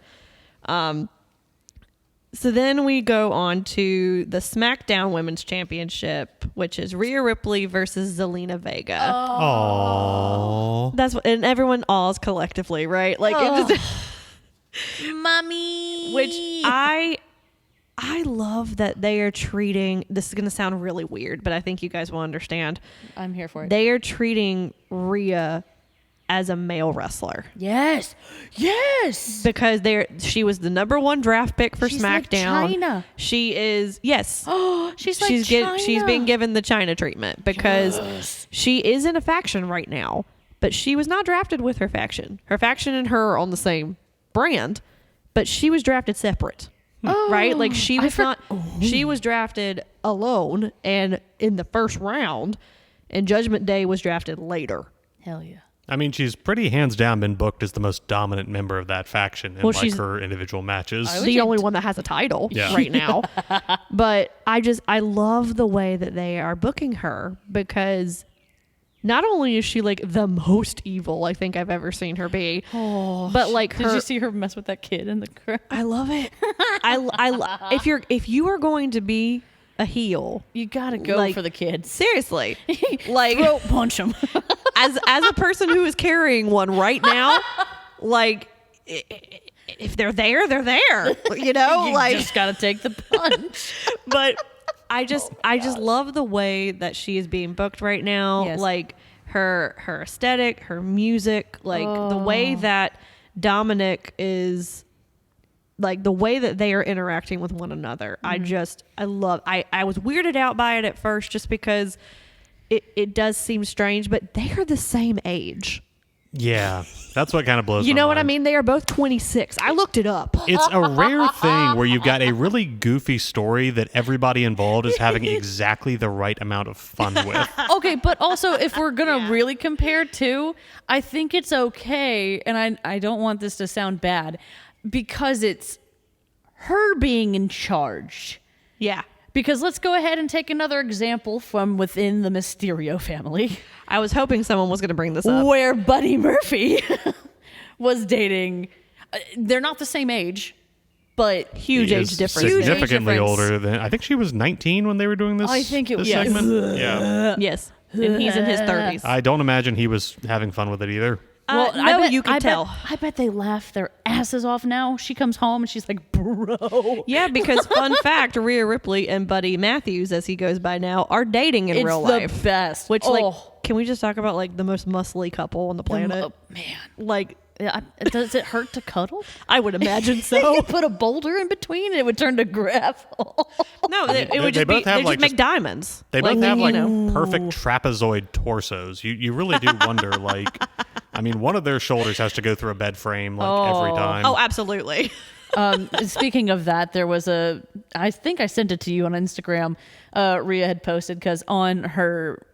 So then we go on to the SmackDown Women's Championship, which is Rhea Ripley versus Zelina Vega. Aww. That's what, and everyone awes collectively, right? Like, it just, Mommy. which I love that they are treating. This is going to sound really weird, but I think you guys will understand. I'm here for it. They are treating Rhea as a male wrestler. Yes. Because she was the number 1 draft pick for She's like SmackDown. China. She is, yes. Oh, she's like China. She's being given the China treatment because she is in a faction right now, but she was not drafted with her faction. Her faction and her are on the same brand, but she was drafted separate. Right? Like she was she was drafted alone and in the first round, and Judgment Day was drafted later. Hell yeah. I mean, she's pretty hands down been booked as the most dominant member of that faction in she's her individual matches. The only one that has a title right now. But I love the way that they are booking her because not only is she like the most evil I think I've ever seen her be, but like Did you see her mess with that kid in the crowd? I love it. If you are going to be a heel, You gotta go Like, for the kids. seriously, like Throat punch them. as a person who is carrying one right now, like if they're there, they're there. You know, You like just gotta take the punch. but I just love the way that she is being booked right now. Yes. Like her aesthetic, her music, like the way that Dominic is, like the way that they are interacting with one another. I love. I was weirded out by it at first just because it does seem strange, but they are the same age. Yeah, that's what kind of blows You my know what I mind. mean? They are both 26. I looked it up. It's a rare thing where you've got a really goofy story that everybody involved is having exactly the right amount of fun with. Okay, but also if we're gonna really compare two, I think it's okay, and I don't want this to sound bad, because it's her being in charge. Yeah. Because let's go ahead and take another example from within the Mysterio family, I was hoping someone was going to bring this up. where Buddy Murphy was dating. They're not the same age, but Huge He age is difference. Huge age significantly difference. older than. I think she was 19 when they were doing this. I think it this was. segment. Yeah. Yes. And he's in his 30s. I don't imagine he was having fun with it either. No, you can tell. I bet they laugh their asses off now. She comes home and she's like, bro. Yeah, because fun fact, Rhea Ripley and Buddy Matthews, as he goes by now, are dating in real life. It's the best. Which, like, can we just talk about, like, the most muscly couple on the planet? Man. Like, Does it hurt to cuddle? I would imagine so. You put a boulder in between and it would turn to gravel. No, it would just both be, have, they like, just make diamonds. They both have like you know. perfect trapezoid torsos. You really do wonder, like, I mean, one of their shoulders has to go through a bed frame like every time. Oh, absolutely. Speaking of that, there was I think I sent it to you on Instagram. Rhea had posted because on her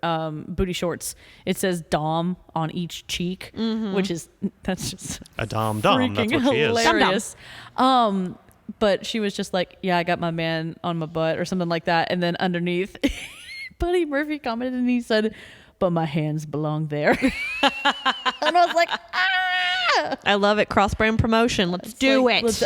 booty shorts it says Dom on each cheek, which is that's just A Dom. That's what she is. hilarious. But she was just like, yeah, I got my man on my butt or something like that, and then underneath, Buddy Murphy commented and he said, "But my hands belong there," and I was like, ah! I love it. Cross-brand promotion. Let's do it. Let's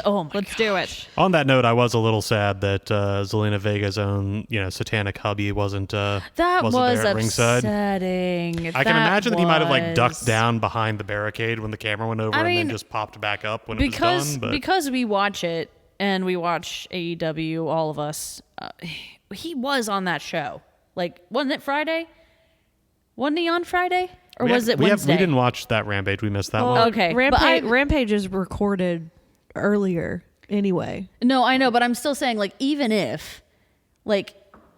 do it. On that note, I was a little sad that Zelina Vega's own, satanic hubby wasn't That wasn't was there at ringside. upsetting. I can imagine that he might have like ducked down behind the barricade when the camera went over, and then just popped back up when it was done. But because we watch it and we watch AEW, all of us, he was on that show. Like, wasn't it Friday? Wasn't he on Friday? Or was it Wednesday? We didn't watch that Rampage. We missed that one. Okay. Rampage is recorded earlier anyway. No, I know, but I'm still saying, like, even if, like,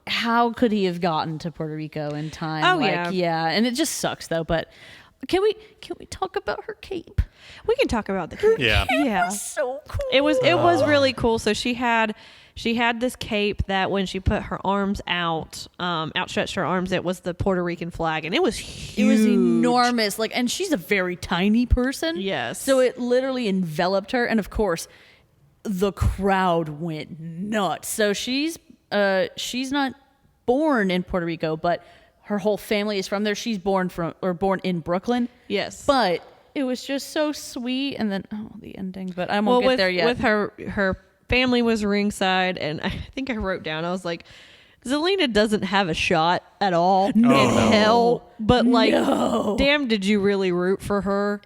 how could he have gotten to Puerto Rico in time? Oh, like, yeah. And it just sucks, though. But can we talk about her cape? We can talk about the cape. Yeah. Yeah. So cool. It was really cool. So she had this cape that when she put her arms out, outstretched her arms, it was the Puerto Rican flag, and it was huge. It was enormous. Like, and she's a very tiny person. Yes. So it literally enveloped her, and of course, the crowd went nuts. So she's not born in Puerto Rico, but her whole family is from there. She's born in Brooklyn. Yes. But it was just so sweet, and then the ending. But I won't get there yet. With her family was ringside, and I think I wrote down, I was like, Zelina doesn't have a shot at all in hell, but like, damn, did you really root for her?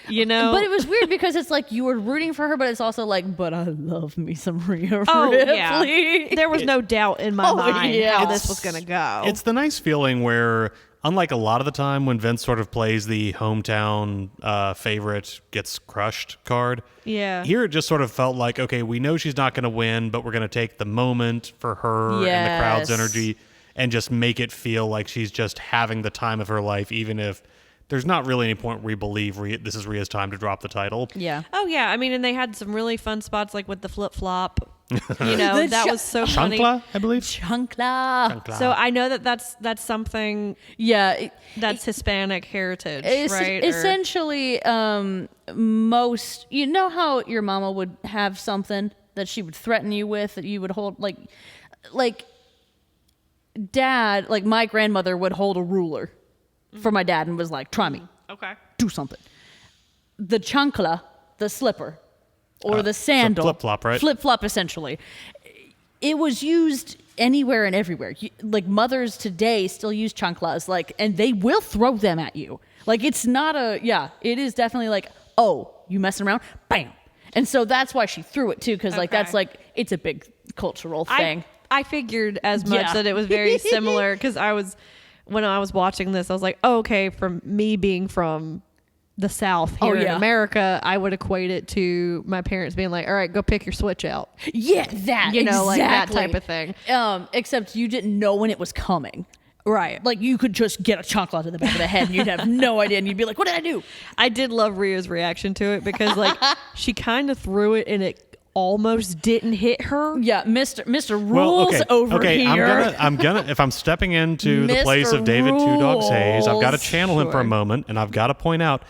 You know? But it was weird because it's like you were rooting for her, but it's also like, but I love me some Rhea Ripley. Oh, yeah. There was no doubt in my mind how this was going to go. It's the nice feeling where, unlike a lot of the time when Vince sort of plays the hometown favorite gets crushed card, here it just sort of felt like, okay, we know she's not going to win, but we're going to take the moment for her and the crowd's energy and just make it feel like she's just having the time of her life, even if there's not really any point where we believe this is Rhea's time to drop the title. Yeah. Oh, yeah. I mean, and they had some really fun spots, like with the flip-flop. You know, that was so funny. Chancla, I believe. Chancla. So I know that's something. Yeah, that's Hispanic heritage, right? Essentially, most. You know how your mama would have something that she would threaten you with that you would hold, like dad, like my grandmother would hold a ruler for my dad and was like, "Try me, Okay, do something." The chancla, the slipper. Or the sandal. Flip-flop, right? Flip-flop, essentially. It was used anywhere and everywhere. Like, mothers today still use chanclas, and they will throw them at you. Like, it's not it is definitely like, oh, you messing around? Bam. And so that's why she threw it, too, because, that's, it's a big cultural thing. I figured as much that it was very similar, because when I was watching this, I was like, oh, okay, from me being from the South here in America, I would equate it to my parents being like, all right, go pick your switch out. Yeah, that. You know, exactly. like that type of thing. Except you didn't know when it was coming. Right. Like, you could just get a chocolate to the back of the head and you'd have no idea, and you'd be like, what did I do? I did love Rhea's reaction to it because, like, she kind of threw it and it almost didn't hit her. Yeah, Mr. Rules over here. I'm gonna if I'm stepping into the place of David Two Dogs Hayes, I've got to channel him for a moment, and I've got to point out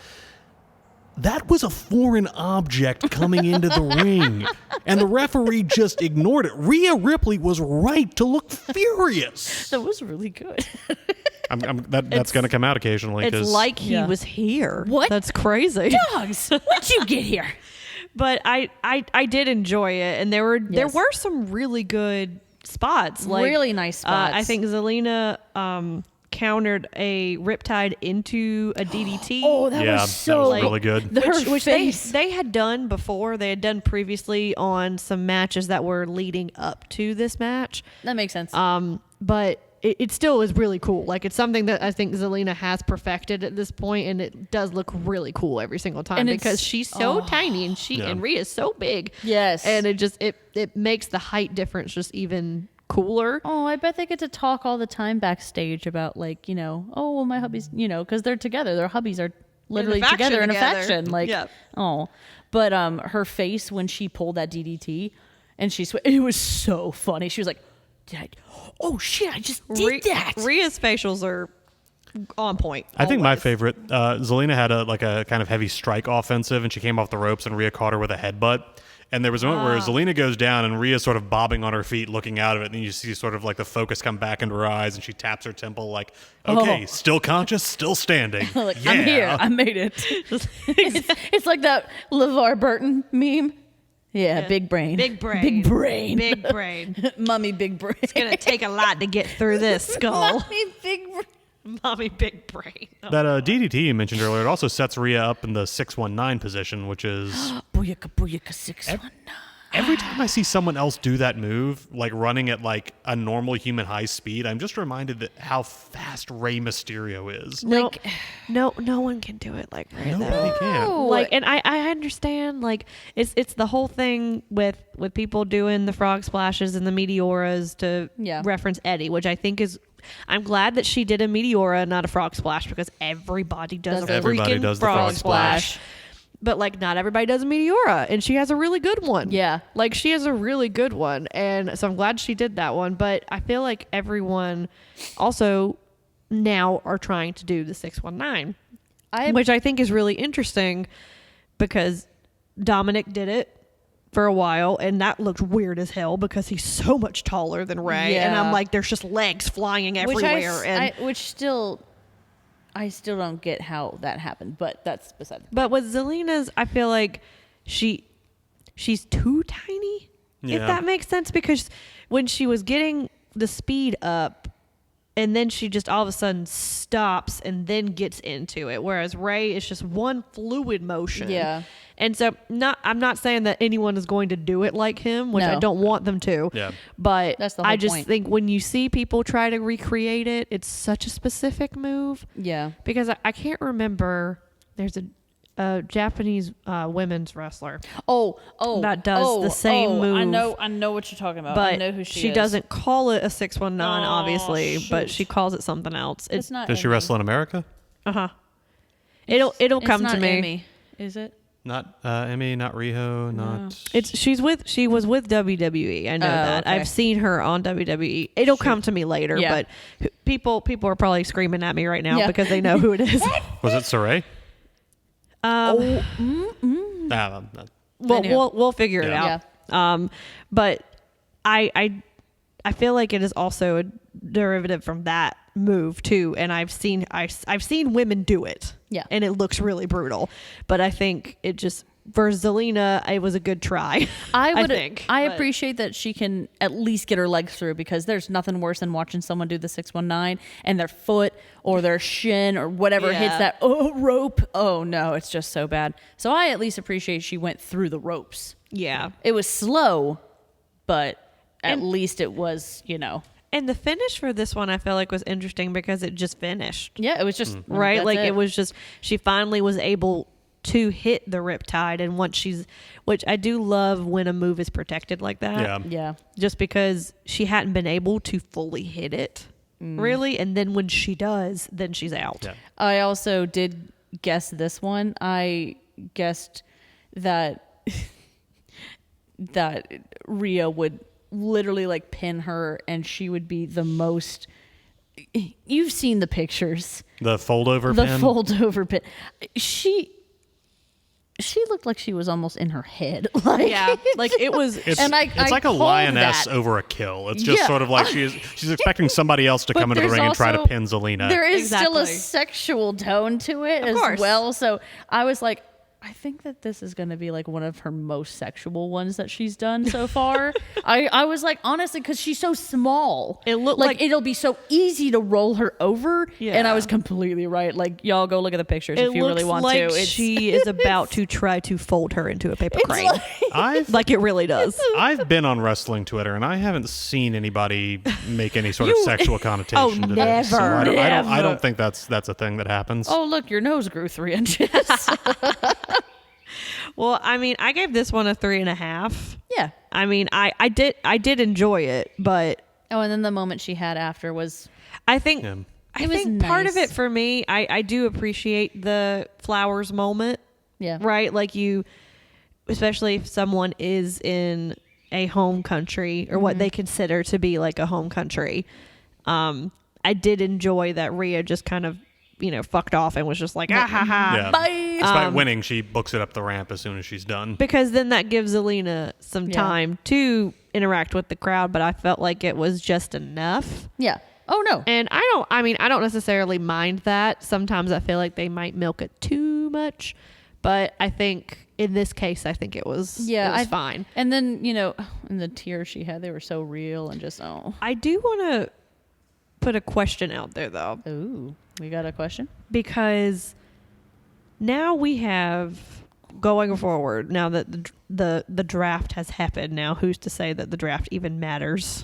that was a foreign object coming into the ring, and the referee just ignored it. Rhea Ripley was right to look furious. That was really good. That's going to come out occasionally. It's like he was here. What? That's crazy. Dogs, what'd you get here? But I did enjoy it, and there were some really good spots, like really nice spots. I think Zelina countered a Riptide into a DDT. Oh, that was so that was really good. Which they had done before. They had done previously on some matches that were leading up to this match. That makes sense. But it still is really cool. Like, it's something that I think Zelina has perfected at this point, and it does look really cool every single time And because she's so tiny and and Rhea's so big. Yes. And it just it makes the height difference just even cooler. Oh, I bet they get to talk all the time backstage about, like, you know, oh, well, my hubby's, you know, because they're together. Their hubbies are literally together in a faction. Like, oh. But her face when she pulled that DDT and it was so funny. She was like, oh shit, I just did that. Rhea's facials are on point. I think my favorite, Zelina had a kind of heavy strike offensive, and she came off the ropes, and Rhea caught her with a headbutt. And there was a moment where Zelina goes down, and Rhea's sort of bobbing on her feet, looking out of it, and you see sort of like the focus come back into her eyes, and she taps her temple like, okay, still conscious, still standing. Like, yeah. I'm here, I made it. It's like that LeVar Burton meme. Yeah, big brain. Big brain. Big brain. Big brain. Mummy, big brain. It's going to take a lot to get through this skull. Mummy, big brain. Mommy, big brain. Oh. That DDT you mentioned earlier, it also sets Rhea up in the 619 position, which is... Booyaka, booyaka, 619. Every time I see someone else do that move, like running at like a normal human high speed, I'm just reminded that how fast Rey Mysterio is. No one can do it like Rey. Nobody can. Like, and I understand, like, it's the whole thing with people doing the frog splashes and the meteoras to reference Eddie, which I think is... I'm glad that she did a meteora, not a frog splash, because everybody does a freaking frog splash. But, like, not everybody does a meteora, and she has a really good one. Yeah. Like, she has a really good one, and so I'm glad she did that one. But I feel like everyone also now are trying to do the 619, which I think is really interesting because Dominic did it for a while, and that looked weird as hell because he's so much taller than Rey, and I'm like, there's just legs flying everywhere. I still don't get how that happened, but that's beside the point. But with Zelina's, I feel like she's too tiny, if that makes sense, because when she was getting the speed up, and then she just all of a sudden stops and then gets into it, whereas Rey is just one fluid motion. Yeah. And so I'm not saying that anyone is going to do it like him, which I don't want them to. Yeah. But that's the whole I just point. think when you see people try to recreate it, it's such a specific move. Yeah. Because I can't remember. There's a Japanese women's wrestler. That does the same move. I know what you're talking about. But I know who she is. She doesn't call it a 619, obviously, but she calls it something else. It's not. Does she wrestle in America? It'll come not to me. Amy, is it? Not Emmy, not Riho, not. She was with WWE. I know that. Okay. I've seen her on WWE. It'll come to me later, but people are probably screaming at me right now because they know who it is. Was it Saray? We'll figure it out. Yeah. But I feel like it is also a derivative from that move too, and I've seen women do it. Yeah. And it looks really brutal. But I think it just, for Zelina, it was a good try. I appreciate that she can at least get her legs through, because there's nothing worse than watching someone do the 619 and their foot or their shin or whatever hits that rope. Oh no, it's just so bad. So I at least appreciate she went through the ropes. Yeah. It was slow, but at least it was, And the finish for this one, I felt like was interesting because it just finished. Yeah, it was just right. Like it was just, she finally was able to hit the Riptide, and which I do love when a move is protected like that. Yeah. Just because she hadn't been able to fully hit it, really, and then when she does, then she's out. Yeah. I also did guess this one. I guessed that that Rhea would literally like pin her, and she would be the most. You've seen the pictures. The fold-over pin? The fold-over pin. She looked like she was almost in her head. Like, yeah, like it was. It's like a lioness over a kill. It's just sort of like she's expecting somebody else to come into the ring and try to pin Zelina. There is still a sexual tone to it as well. So I was like, I think that this is going to be like one of her most sexual ones that she's done so far. I was like, honestly, because she's so small. It looked like like- it'll be so easy to roll her over. Yeah. And I was completely right. Like, y'all go look at the pictures if you really want like to. she is about to try to fold her into a paper crane. I've Like it really does. I've been on wrestling Twitter and I haven't seen anybody make any sort of sexual connotation to this. So never. I don't think that's a thing that happens. Oh, look, your nose grew 3 inches. Well, I mean, I gave this one a 3.5. Yeah. I mean, I did enjoy it, but Oh, and then the moment she had after was I think Yeah. I It was think part of nice. it for me, I do appreciate the flowers moment, yeah. right? Like especially if someone is in a home country or what they consider to be like a home country. I did enjoy that Rhea just kind of, fucked off and was just like, ah, ha, ha. Yeah. Bye. Despite winning, she books it up the ramp as soon as she's done. Because then that gives Zelina some Yeah. time to interact with the crowd, but I felt like it was just enough. Yeah. Oh, no. And I don't necessarily mind that. Sometimes I feel like they might milk it too much, but I think in this case, I think it was fine. And then, and the tears she had, they were so real and just, oh. I do want to put a question out there though, Ooh, we got a question? because now we have going forward, now that the draft has happened, now who's to say that the draft even matters?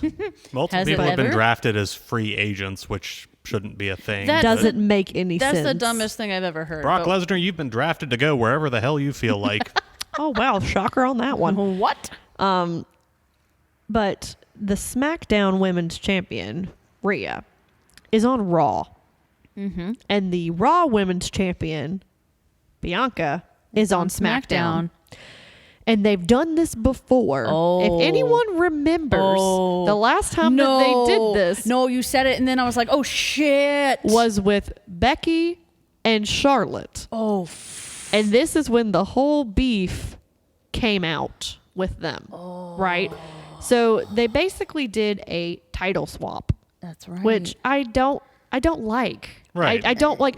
Multiple Has it people have been ever? drafted as free agents, which shouldn't be a thing. That but Doesn't make any That's sense. the dumbest thing I've ever heard. Brock but- Lesnar, you've been drafted to go wherever the hell you feel like. Oh wow, shocker on that one. What? But the SmackDown Women's Champion, Rhea, is on Raw. Mm-hmm. And the Raw Women's Champion, Bianca, is on SmackDown. And they've done this before. Oh. If anyone remembers, the last time that they did this No, you said it, and then I was like, oh, shit. was with Becky and Charlotte. Oh, And this is when the whole beef came out with them, right? So they basically did a title swap, that's right. which I don't like. Right. I don't like.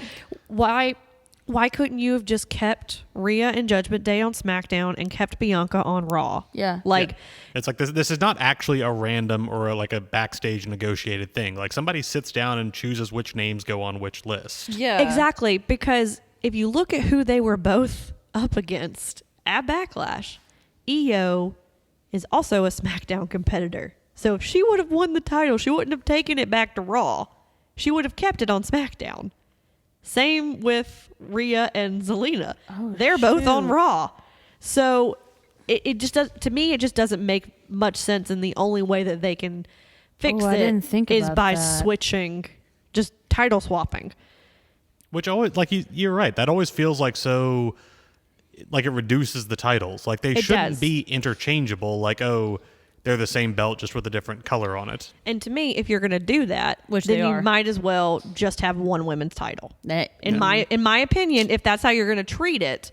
Why couldn't you have just kept Rhea and Judgment Day on SmackDown and kept Bianca on Raw? Yeah. Like, Yeah. It's like this is not actually a random or like a backstage negotiated thing. Like somebody sits down and chooses which names go on which list. Yeah. exactly, because if you look at who they were both up against at Backlash, Io is also a SmackDown competitor. So if she would have won the title, she wouldn't have taken it back to Raw. She would have kept it on SmackDown. Same with Rhea and Zelina. They're both on Raw. So it just does, to me, it just doesn't make much sense. And the only way that they can fix I it didn't think is about by that. switching, just title swapping. Which always, like you're right. That always feels like so, like it reduces the titles. Like they It shouldn't does. be interchangeable. Like, oh, they're the same belt just with a different color on it. And to me, if you're going to do that, Which then they you are. might as well just have one women's title. That- In my opinion, if that's how you're going to treat it,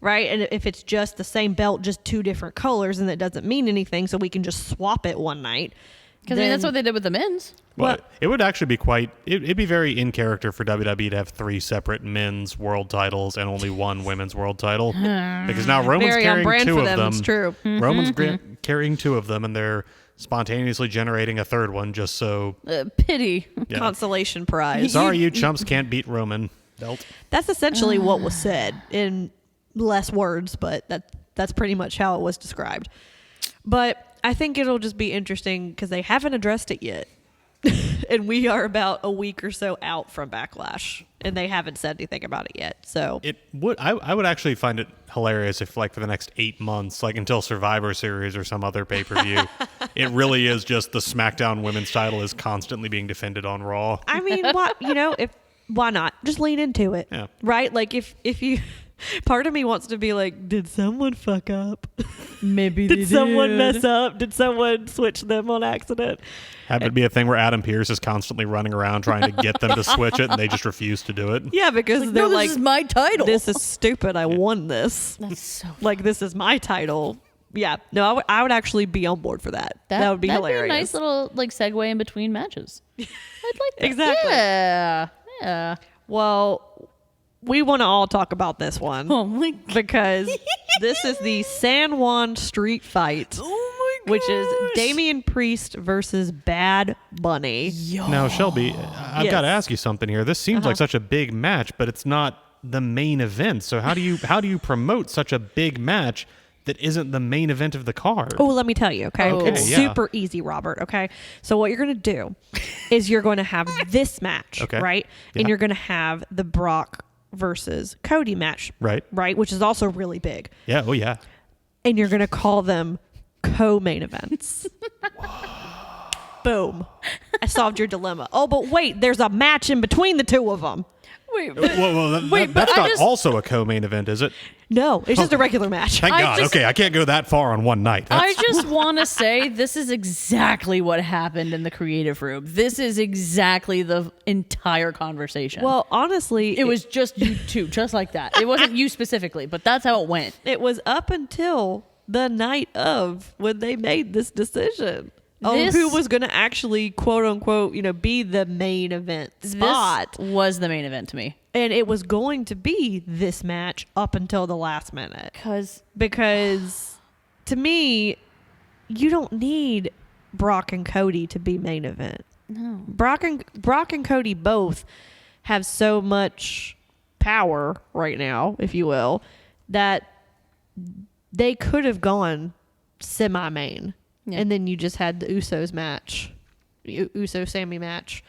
right? And if it's just the same belt, just two different colors, and that doesn't mean anything, so we can just swap it one night. Because that's what they did with the men's. Well, it would actually be it'd be very in character for WWE to have 3 separate men's world titles and only one women's world title. Because now Roman's Very on carrying brand 2 for of them, them. it's true. Roman's carrying 2 of them, and they're spontaneously generating a third one just so. Pity. Yeah. Consolation prize. Sorry, you chumps can't beat Roman belt. That's essentially what was said in less words, but that's pretty much how it was described. But I think it'll just be interesting because they haven't addressed it yet. And we are about a week or so out from Backlash, and they haven't said anything about it yet. So It would. I would actually find it hilarious if, like, for the next 8 months, like until Survivor Series or some other pay-per-view, it really is just the SmackDown Women's title is constantly being defended on Raw. I mean, why not? Just lean into it. Yeah. Right? Like if you part of me wants to be like, did someone fuck up? Maybe Did someone mess up? Did someone switch them on accident? Have it be a thing where Adam Pearce is constantly running around trying to get them to switch it, and they just refuse to do it. Yeah, because they're No, this like, is my title. this is stupid. I won this. That's so Like, this is my title. Yeah. No, I would actually be on board for that. That would be that'd hilarious. Be a nice little like segue in between matches. I'd like that. Exactly. Yeah. Yeah. Well, we want to all talk about this one. Oh my God. Because this is the San Juan Street Fight. Oh my Which is Damian Priest versus Bad Bunny. Now, Shelby, I've Yes. got to ask you something here. This seems like such a big match, but it's not the main event. So how do you promote such a big match that isn't the main event of the card? Oh, let me tell you, okay? Okay, It's yeah. super easy, Robert, okay? So what you're going to do is you're going to have this match, Okay. right? Yeah. And you're going to have the Brock versus Cody match, Right. Right? Which is also really big. Yeah. Oh, yeah. And you're going to call them co-main events. Boom. I solved your dilemma. Oh, but wait, there's a match in between the two of them. Wait, but, Well, Wait, but that's I not just- also a co-main event, is it? No, it's just a regular match. Thank I God. just- Okay, I can't go that far on one night. I just want to say this is exactly what happened in the creative room. This is exactly the entire conversation. Well, honestly, it was just you two, just like that. It wasn't you specifically, but that's how it went. it was up until the night of when they made this decision on This- who was going to actually, quote unquote, be the main event spot. This was the main event to me. And it was going to be this match up until the last minute. Because to me, you don't need Brock and Cody to be main event. No. Brock and Cody both have so much power right now, if you will, that they could have gone semi-main. Yeah. And then you just had the Usos match, Uso-Sammy match,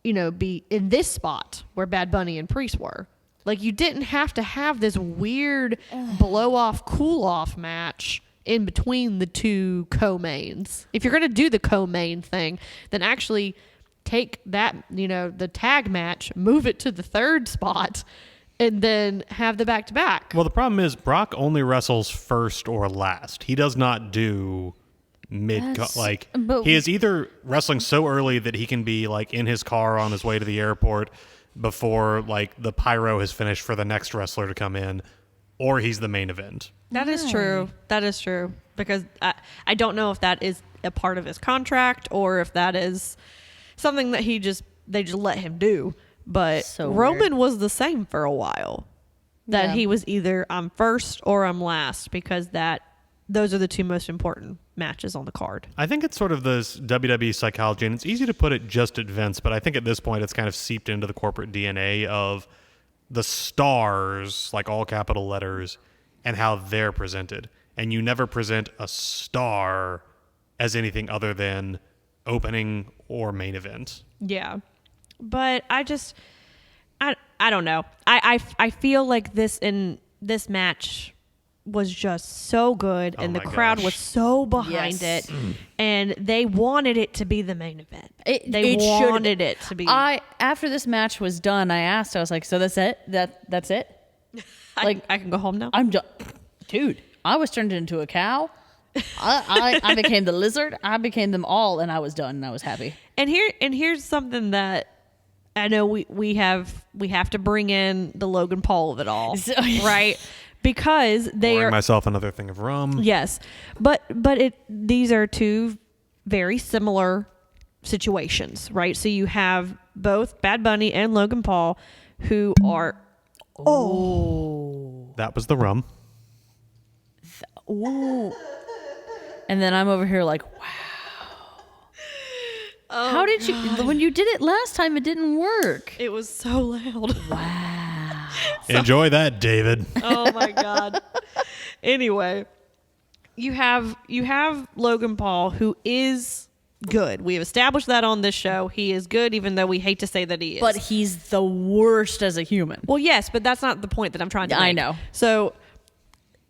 be in this spot where Bad Bunny and Priest were. Like, you didn't have to have this weird blow-off, cool-off match in between the two co-mains. If you're going to do the co-main thing, then actually take that, the tag match, move it to the third spot, and then have the back-to-back. Well, the problem is Brock only wrestles first or last. He does not do mid. but- He is either wrestling so early that he can be like in his car on his way to the airport before like the pyro has finished for the next wrestler to come in, or he's the main event. That is true. That is true. Because I don't know if that is a part of his contract or if that is something that they just let him do. But So Roman weird. was the same for a while. That Yeah. he was either I'm first or I'm last because those are the two most important matches on the card. I think it's sort of this WWE psychology, and it's easy to put it just at Vince, but I think at this point it's kind of seeped into the corporate DNA of the stars, like all capital letters, and how they're presented. And you never present a star as anything other than opening or main event. Yeah. But I don't know. I feel like this match was just so good and the my crowd gosh. was so behind Yes. it and they wanted it to be the main event. They it should- wanted it to be. After this match was done, I was like, so that's it? That's it? I can go home now. I'm just, dude, I was turned into a cow. I became the lizard. I became them all, and I was done, and I was happy. And here's something that I know we have to bring in the Logan Paul of it all, right? Because they Pouring are myself another thing of rum. yes, but these are two very similar situations, right? So you have both Bad Bunny and Logan Paul who are That was the rum. Ooh. And then I'm over here like, wow. How did you, when you did it last time, it didn't work. it was so loud. Enjoy that, David. Oh my god. Anyway, you have Logan Paul who is good. We have established that on this show. He is good even though we hate to say that he is. But he's the worst as a human. well, yes, but that's not the point that I'm trying to make. I know. So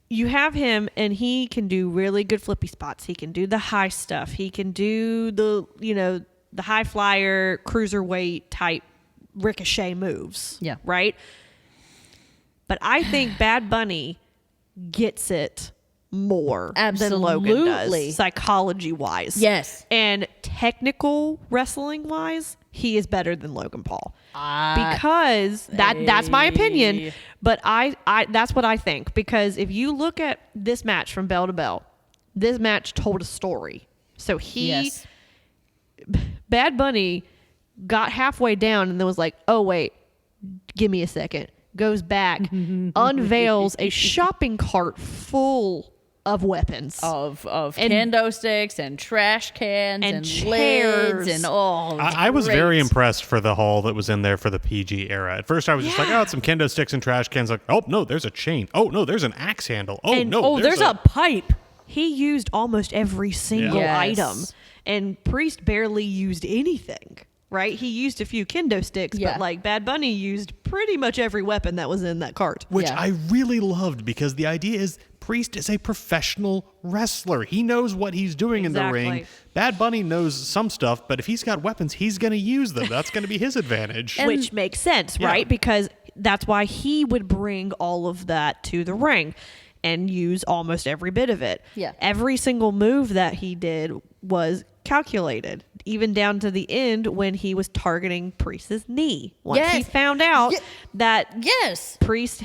you have him and he can do really good flippy spots. He can do the high stuff. He can do the high flyer cruiserweight type ricochet moves. Yeah. Right? But I think Bad Bunny gets it more than Logan Absolutely. does, psychology wise. Yes. And technical wrestling wise, he is better than Logan Paul. Because that's my opinion, but I that's what I think. Because if you look at this match from bell to bell, this match told a story. So Yes. Bad Bunny got halfway down and then was like, oh wait, give me a second. goes back, unveils a shopping cart full of weapons. Of kendo sticks and trash cans and chairs. lids and all. I was very impressed for the haul that was in there for the PG era. At first, I was just like, oh, it's some kendo sticks and trash cans. Like, oh, no, there's a chain. Oh, no, there's an axe handle. Oh, And- no, Oh, there's a pipe. He used almost every single Yes. item, and Priest barely used anything. Right? He used a few kendo sticks, Yeah. but like Bad Bunny used pretty much every weapon that was in that cart. Which Yeah. I really loved because the idea is Priest is a professional wrestler. He knows what he's doing in the ring. Exactly. Bad Bunny knows some stuff, but if he's got weapons, he's going to use them. That's going to be his advantage. Which makes sense, Yeah. right? Because that's why he would bring all of that to the ring and use almost every bit of it. Yeah. Every single move that he did was calculated, even down to the end when he was targeting Priest's knee. Once he Yes. found out that Yes. Priest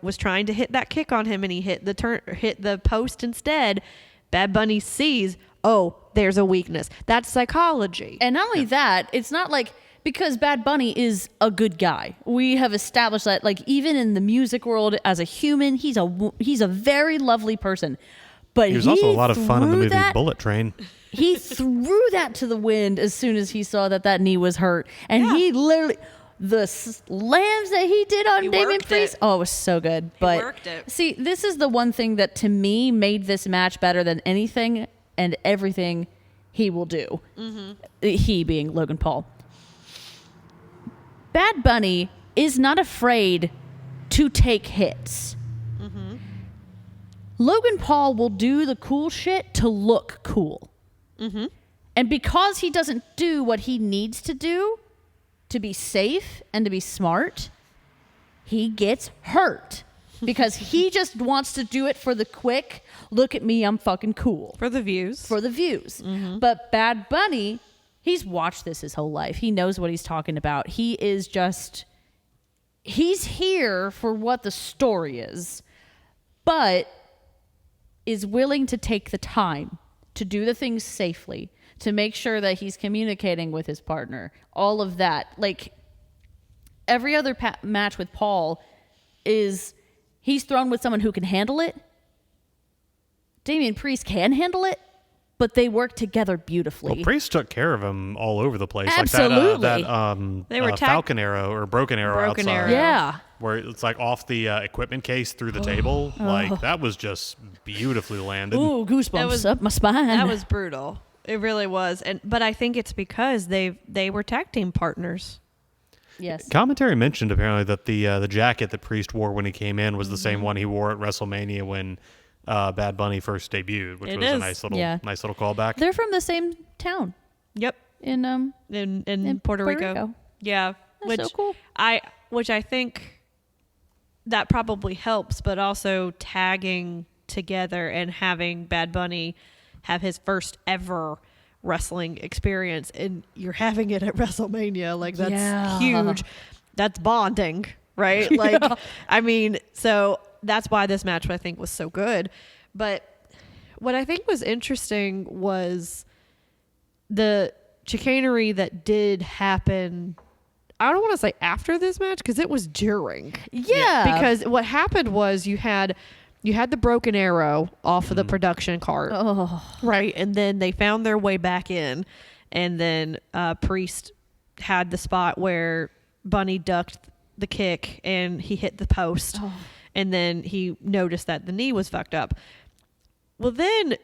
was trying to hit that kick on him and he hit the post instead, Bad Bunny sees, oh, there's a weakness. That's psychology. And not only that, it's not like because Bad Bunny is a good guy. We have established that, like, even in the music world, as a human, he's a very lovely person. But he was also a lot of fun in the threw movie that- Bullet Train. He threw that to the wind as soon as he saw that knee was hurt, and Yeah. he literally the slams that he did on He Damian worked Priest. it. Oh, it was so good. But worked it. see, this is the one thing that to me made this match better than anything and everything he will do. He being Logan Paul. Bad Bunny is not afraid to take hits. Logan Paul will do the cool shit to look cool. And because he doesn't do what he needs to do to be safe and to be smart, he gets hurt because he just wants to do it for the quick, look at me, I'm fucking cool. For the views. For the views. But Bad Bunny, he's watched this his whole life. He knows what he's talking about. He's here for what the story is, but is willing to take the time to do the things safely, to make sure that he's communicating with his partner, all of that. Like every other match with Paul is he's thrown with someone who can handle it. Damian Priest can handle it, but they work together beautifully. Well, Priest took care of him all over the place. Absolutely. Like that They were Falcon Arrow or Broken Arrow Broken outside. Arrow. Yeah. Where it's like off the equipment case through the table. Like that was just beautifully landed. Ooh, goosebumps up my spine. That was brutal. It really was. But I think it's because they were tag team partners. yes. Commentary mentioned apparently that the jacket that Priest wore when he came in was the same one he wore at WrestleMania when Bad Bunny first debuted, which It was a is. nice little Yeah. callback. They're from the same town Yep. in In Puerto Rico. Yeah. That's so cool. Which I think that probably helps, but also tagging together and having Bad Bunny have his first ever wrestling experience, and you're having it at WrestleMania. Like that's Yeah. huge. That's bonding, right? Like, I mean, so that's why this match I think was so good. But what I think was interesting was the chicanery that did happen. I don't want to say after this match because it was during. Yeah. Because what happened was you had the Broken Arrow off of the production cart. Oh. Right. And then they found their way back in. And then Priest had the spot where Bunny ducked the kick and he hit the post. Oh. And then he noticed that the knee was fucked up. Well, then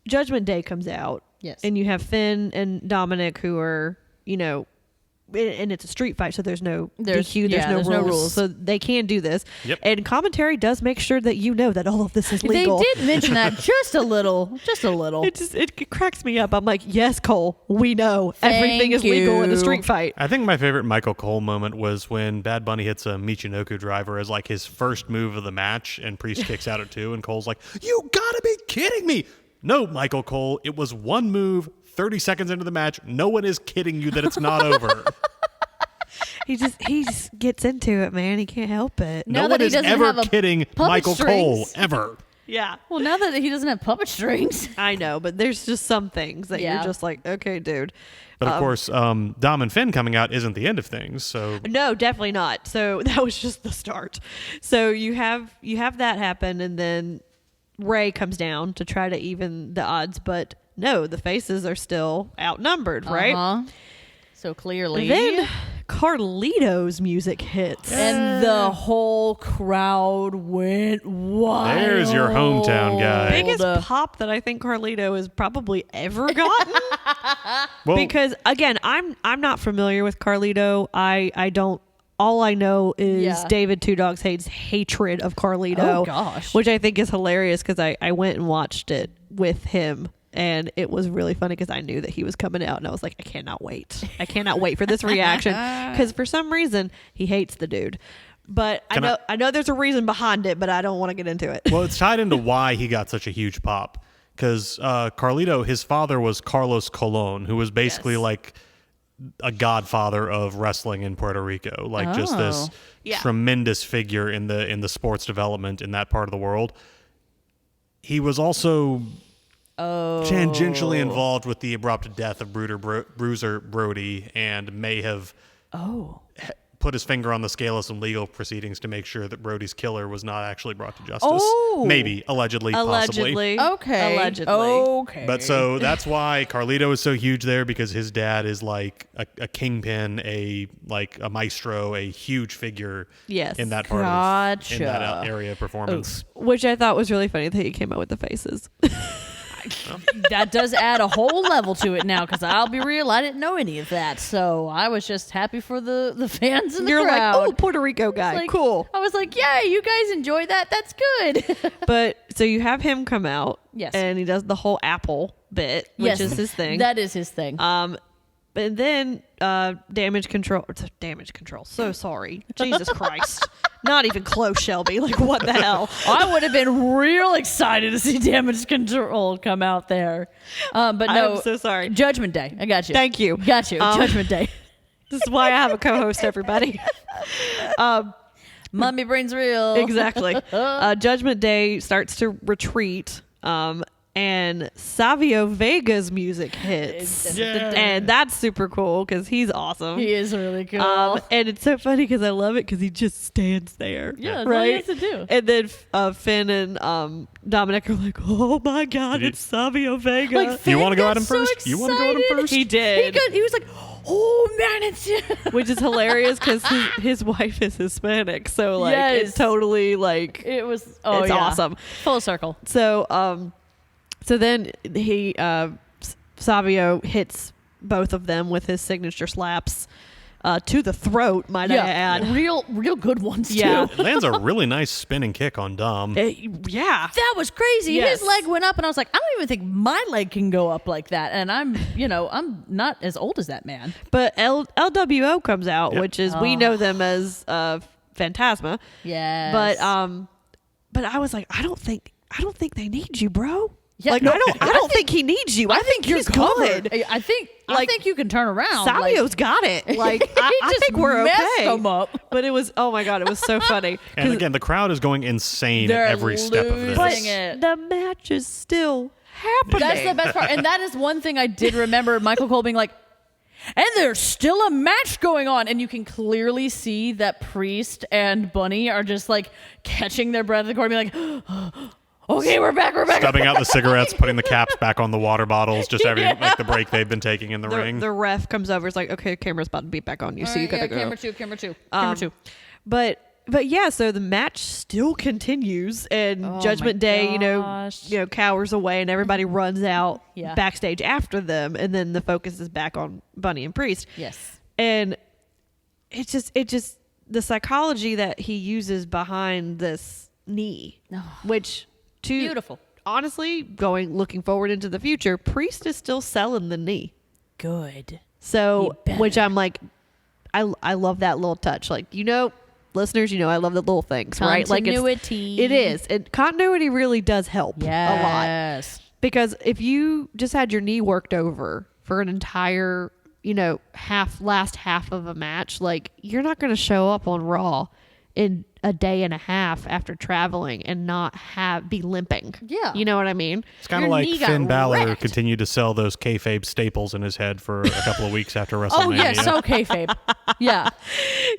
Judgment Day comes out. Yes. And you have Finn and Dominic who are, and it's a street fight, so there's no DQ, there's no rules. So they can do this. Yep. And commentary does make sure that that all of this is legal. They did mention that just a little. It cracks me up. I'm like, yes, Cole, we know everything is Thank legal in a you. street fight. I think my favorite Michael Cole moment was when Bad Bunny hits a Michinoku driver as like his first move of the match, and Priest kicks out at 2, and Cole's like, "You gotta be kidding me!" No, Michael Cole, it was one move. 30 seconds into the match, no one is kidding you that it's not over. He just gets into it, man. He can't help it. Now No that one he is doesn't ever have a kidding puppet Michael strings. Cole, ever. Yeah. Well, now that he doesn't have puppet strings. I know, but there's just some things that Yeah. you're just like, okay, dude. But of course, Dom and Finn coming out isn't the end of things. So No, definitely not. So that was just the start. So you have that happen, and then Ray comes down to try to even the odds, but no, the faces are still outnumbered, right? Uh-huh. So clearly. Then Carlito's music hits. And the whole crowd went wild. there's your hometown guy. Biggest pop that I think Carlito has probably ever gotten. Well, Because again, I'm not familiar with Carlito. I don't. All I know is Yeah. David Two Dogs Hate's hatred of Carlito. Oh, gosh. Which I think is hilarious because I went and watched it with him. And it was really funny because I knew that he was coming out, and I was like, I cannot wait. I cannot wait for this reaction because for some reason he hates the dude. But I know there's a reason behind it, but I don't want to get into it. well, it's tied into why he got such a huge pop. Because Carlito, his father was Carlos Colon, who was basically Yes. like a godfather of wrestling in Puerto Rico, like just this Yeah. tremendous figure in the sports development in that part of the world. He was also tangentially involved with the abrupt death of Bruiser Brody, and may have put his finger on the scale of some legal proceedings to make sure that Brody's killer was not actually brought to justice. Oh. Maybe, allegedly, possibly. Okay. Allegedly. Okay. But so that's why Carlito is so huge there, because his dad is like a kingpin, a maestro, a huge figure Yes. in that part of in that Gotcha. area of performance. Which I thought was really funny that he came out with the faces. that does add a whole level to it now, because I'll be real, I didn't know any of that. So I was just happy for the fans in the You're crowd. like, oh, Puerto Rico guy, Like, cool. I was like, yeah, you guys enjoy that. That's good. But so you have him come out, Yes. and he does the whole apple bit, which Yes, is his thing. That is his thing. And then damage control. So sorry, Jesus Christ, not even close, Shelby. Like what the hell? I would have been real excited to see Damage Control come out there. But no. I'm so sorry. Judgment Day. I got you. Thank you. Got you. Judgment Day. This is why I have a co-host. Everybody. Mommy brain's real. Exactly. Judgment Day starts to retreat. And Savio Vega's music hits. Yeah. And that's super cool because he's awesome. He is really cool. And it's so funny because I love it because he just stands there. Yeah, that's all he has to do. And then Finn and Dominic are like, oh my God, it's Savio Vega. Like, You want to go at him so first? You want to go at him excited. first? He did. He was like, oh man, it's Which is hilarious because his wife is Hispanic. So, like, Yes. it's totally like, it was it's yeah. awesome. Full circle. So then he Savio hits both of them with his signature slaps to the throat, might I add. Real good ones Yeah. too. It lands a really nice spinning kick on Dom. Yeah. That was crazy. Yes. His leg went up, and I was like, I don't even think my leg can go up like that. And I'm not as old as that man. But LWO comes out, Yep. which is we know them as Phantasma. Yes. But I was like, I don't think they need you, bro. Yeah, like no, I don't think he needs you. I think you're he's covered. good. I think Like, you can turn around. Savio's got it. Like I just think we're messed okay. them up. But it was oh my God, it was so funny. And 'Cause- again, the crowd is going insane They're at every step of this. but losing it. the match is still happening. That's the best part. And that is one thing I did remember Michael Cole being like, and there's still a match going on. And you can clearly see that Priest and Bunny are just like catching their breath in the corner, being like, okay, we're back. Stubbing out the cigarettes, putting the caps back on the water bottles, just everything like the break they've been taking in the ring. the ref comes over. It's like, okay, camera's about to beat back on you, so you gotta go. Camera two. But yeah, so the match still continues, and Oh Judgment my Day, gosh. cowers away, and everybody runs out Yeah. backstage after them, and then the focus is back on Bunny and Priest. Yes. And it just the psychology that he uses behind this knee, which Beautiful. honestly, looking forward into the future, Priest is still selling the knee. Good. So, You which better. I'm like, I love that little touch. Like, listeners, I love the little things, right? Like Continuity. it is. And continuity really does help a lot. Yes. Because if you just had your knee worked over for an entire, last half of a match, like you're not going to show up on Raw in a day and a half after traveling and not be limping. Yeah. You know what I mean? It's kind of Your like knee got Finn Balor wrecked. continued to sell those kayfabe staples in his head for a couple of weeks after WrestleMania. Oh yeah, so kayfabe. Yeah.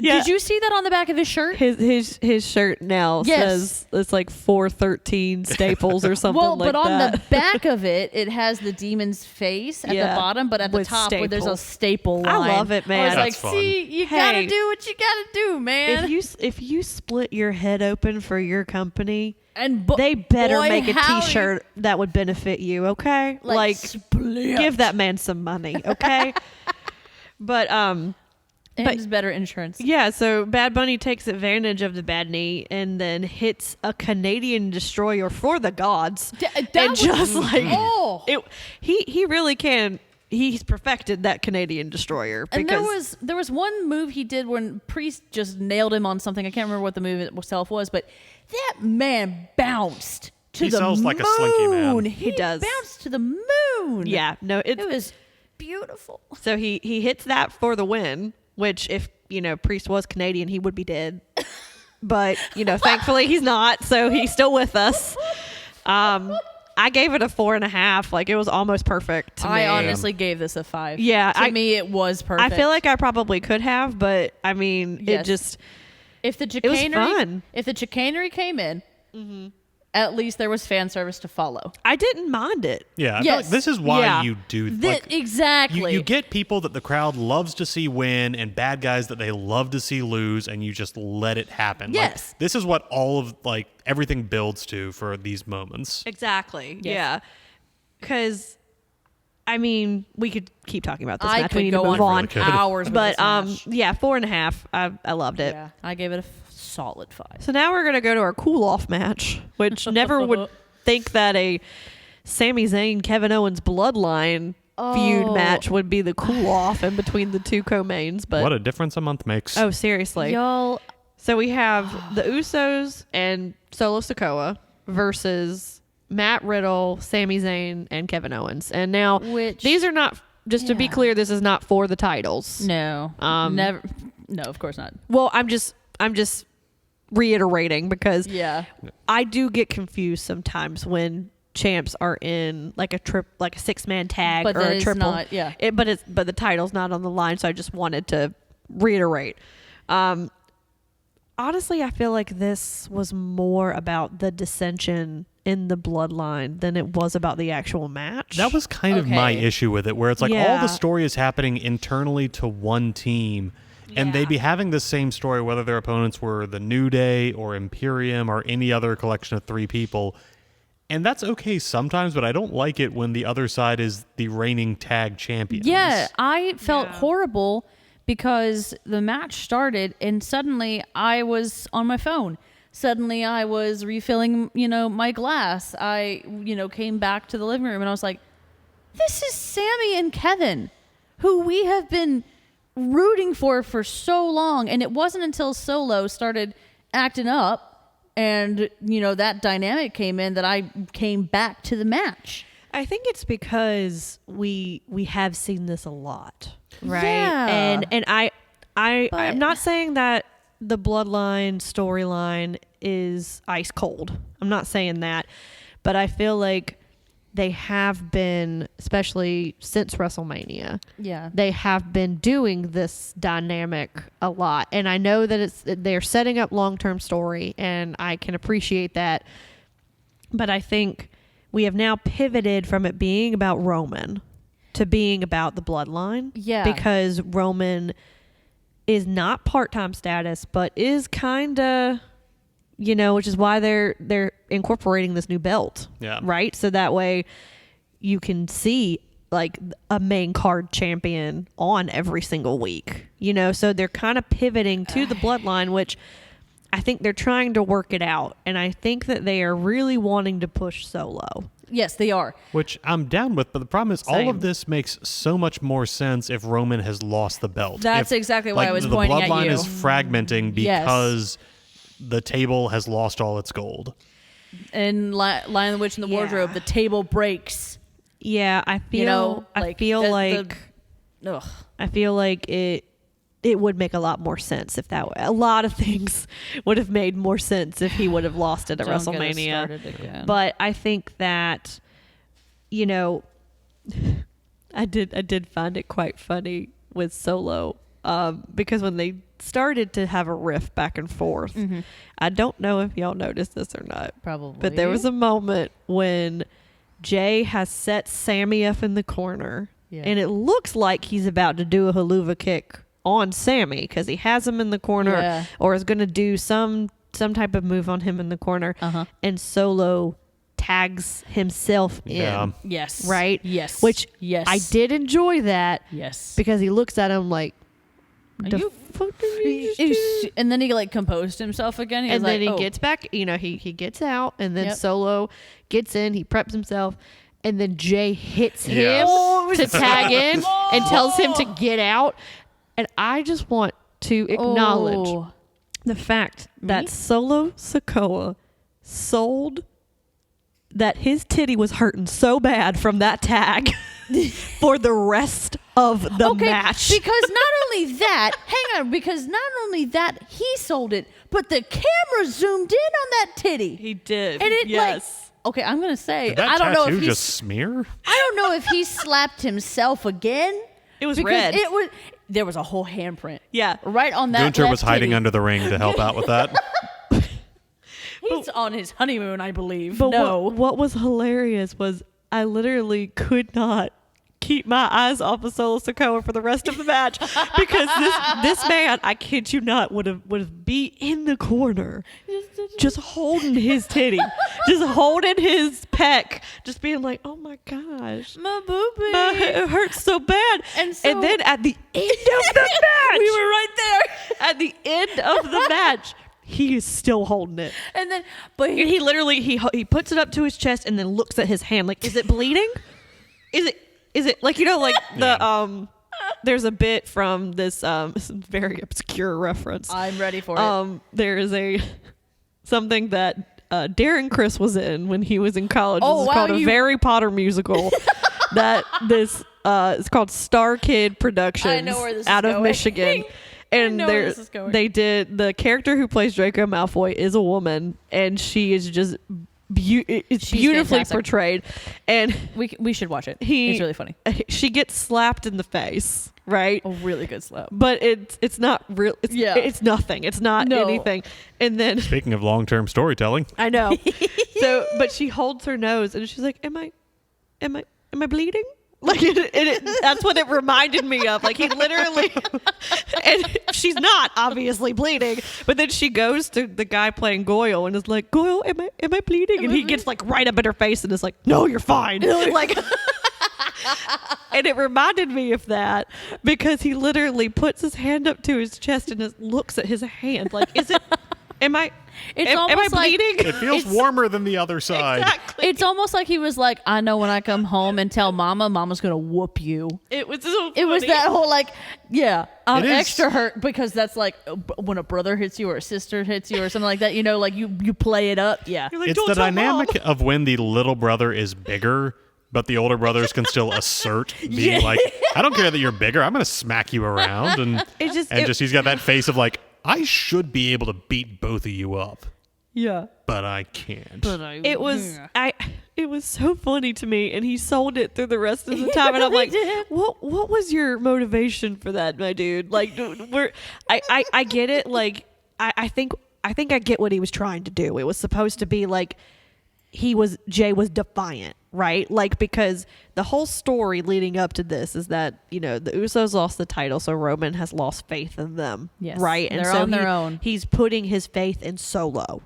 Yeah. Did you see that on the back of his shirt? His shirt now Yes. says it's like 413 staples or something Well, like but on that. the back of it has the demon's face at Yeah, the bottom, but at the with top where there's a staples. staple line. I love it, man. I was That's like, fun. see, you Hey, gotta do what you gotta do, man. if you split your head open for your company, and they better boy, make a howdy. t-shirt that would benefit you, okay? Like split. give that man some money, okay? But and it's better insurance. yeah, so Bad Bunny takes advantage of the bad knee and then hits a Canadian destroyer for the gods. That and was- just like oh. he really can. He's perfected that Canadian destroyer. And Because there was one move he did when Priest just nailed him on something. I can't remember what the move itself was, but that man bounced to He the sells moon. like a slinky man. He does. Bounced to the moon. yeah, no, It was beautiful. so he hits that for the win. Which if Priest was Canadian, he would be dead. But thankfully he's not, so he's still with us. I gave it a 4.5. Like it was almost perfect to me. I honestly gave this a 5. Yeah, to me it was perfect. I feel like I probably could have, but I mean, Yes. it just if the was chicanery, fun. if the chicanery came in, at least there was fan service to follow. I didn't mind it. Yeah, I feel Yes. like this is why Yeah. you do like, Exactly. You get people that the crowd loves to see win and bad guys that they love to see lose, and you just let it happen. Yes. Like, this is what all of everything builds to for these moments. Exactly. Yes. Yeah. Because, I mean, we could keep talking about this I match. could We need go to move on on. Really could. hours with But this match. yeah, 4.5. I loved it. Yeah, I gave it a solid 5. So now we're gonna go to our cool off match, which never would think that a Sami Zayn Kevin Owens bloodline feud match would be the cool off in between the two co-mains. But What a difference a month makes. oh, seriously. Y'all, So we have the Usos and Solo Sikoa versus Matt Riddle, Sami Zayn, and Kevin Owens. And now these are not, just to be Yeah. clear, this is not for the titles. no, never. No, of course not. Well, I'm just reiterating because Yeah. I do get confused sometimes when champs are in like a 6-man tag But or that a is triple. not- yeah. But the title's not on the line, so I just wanted to reiterate. Honestly, I feel like this was more about the dissension in the bloodline than it was about the actual match. That was kind of my Okay. issue with it, where it's like all Yeah. the story is happening internally to one team, and Yeah. they'd be having the same story whether their opponents were the New Day or Imperium or any other collection of 3 people. And that's okay sometimes, but I don't like it when the other side is the reigning tag champions. Yeah, I felt Yeah. horrible because the match started and suddenly I was on my phone. Suddenly I was refilling, my glass. I, came back to the living room and I was like, this is Sammy and Kevin, who we have been rooting for so long. And it wasn't until Solo started acting up and, that dynamic came in that I came back to the match. I think it's because we have seen this a lot, right? Yeah. And I'm not saying that the bloodline storyline is ice cold. I'm not saying that, but I feel like they have been, especially since WrestleMania. Yeah. They have been doing this dynamic a lot, and I know that they're setting up long-term story, and I can appreciate that. But I think we have now pivoted from it being about Roman to being about the bloodline. Yeah. Because Roman is not part-time status, but is kind of, which is why they're incorporating this new belt. Yeah. Right? So that way you can see like a main card champion on every single week, so they're kind of pivoting to the bloodline, which I think they're trying to work it out. And I think that they are really wanting to push Solo. Yes, they are. Which I'm down with, but the problem is all Same. of this makes so much more sense if Roman has lost the belt. That's If, exactly why I was the pointing at bloodline you. is fragmenting Yes. because the table has lost all its gold. And Lion the Witch in the Yeah. Wardrobe, the table breaks. Yeah, I feel You know, I like feel the- like Ugh. I feel like it it would make a lot more sense if that a lot of things would have made more sense if he would have lost it at Don't get us WrestleMania. started again. But I think that, you know, I did find it quite funny with Solo, because when they started to have a riff back and forth, I don't know if y'all noticed this or not. Probably. But there was a moment when Jay has set Sammy up in the corner, and it looks like he's about to do a haluva kick on Sammy because he has him in the corner, or is going to do some type of move on him in the corner, and Solo tags himself in. Yes. Right? Yes. Which yes. I did enjoy that. Yes. Because he looks at him like, the fuck did you just do? And then he like composed himself again. He And was then like, he gets back, you know, he gets out, and then Solo gets in, he preps himself, and then Jay hits him to tag in and tells him to get out. And I just want to acknowledge the fact that Solo Sikoa sold that his titty was hurting so bad from that tag for the rest of the match. Because not only that, because not only that, he sold it, but the camera zoomed in on that titty. He did. And it okay, I'm going to say, Did that I don't know tattoo if he just smear? I don't know if he slapped himself again. It was because red. There was a whole handprint. Yeah. Right on that Gunter left was hiding titty. under the ring to help out with that. He's on his honeymoon, I believe. But no. what was hilarious was I literally could not keep my eyes off of Solo Sikoa for the rest of the match because this man, I kid you not, would have be in the corner just holding his titty, just holding his pec, just being like, oh my gosh, My boobie. it hurts so bad. And then at the end of the match, we were right there. at the end of the match, he is still holding it. And then, but He literally he puts it up to his chest and then looks at his hand like, is it bleeding? Is it like, you know, like the there's a bit from this very obscure reference. I'm ready for it. There is something that Darren Criss was in when he was in college. Oh, It's wow, called a Harry Potter musical. That it's called Star Kid Productions. I know where this is out of going. Michigan. And know where this is going. they did, the character who plays Draco Malfoy is a woman, and she is just it's She's beautifully fantastic. portrayed. And we should watch it. It's really funny. She gets slapped in the face, right? A really good slap. But it's not real. It's nothing. It's not anything. And then Speaking of long-term storytelling, I know. But she holds her nose and she's like, "Am I bleeding?" Like that's what it reminded me of. Like he literally, and she's not obviously bleeding. But then she goes to the guy playing Goyle and is like, "Goyle, am I bleeding?" And he gets like right up in her face and is like, "No, you're fine." Like, and it reminded me of that because he literally puts his hand up to his chest and just looks at his hand like, "Is it? Am I almost like- bleeding?" it feels warmer than the other side. Exactly. It's almost like he was like, I know when I come home and tell mama's going to whoop you. It was so funny. It was that whole like, I'm It is. extra hurt because that's like when a brother hits you or a sister hits you or something like that, you know, like you play it up. Yeah. You're like, It's "Don't the tell Mom." dynamic of when the little brother is bigger, but the older brothers can still assert being like, I don't care that you're bigger. I'm going to smack you around. And he's got that face of like, I should be able to beat both of you up, Yeah. but I can't. It was it was so funny to me, and he sold it through the rest of the time, and I'm like, what was your motivation for that, my dude? Like, I get it. Like, I think I get what he was trying to do. It was supposed to be like Jay was defiant, right? Like, because the whole story leading up to this is that, you know, the Usos lost the title, so Roman has lost faith in them. Yes. Right? And They're so on their own. He's putting his faith in Solo,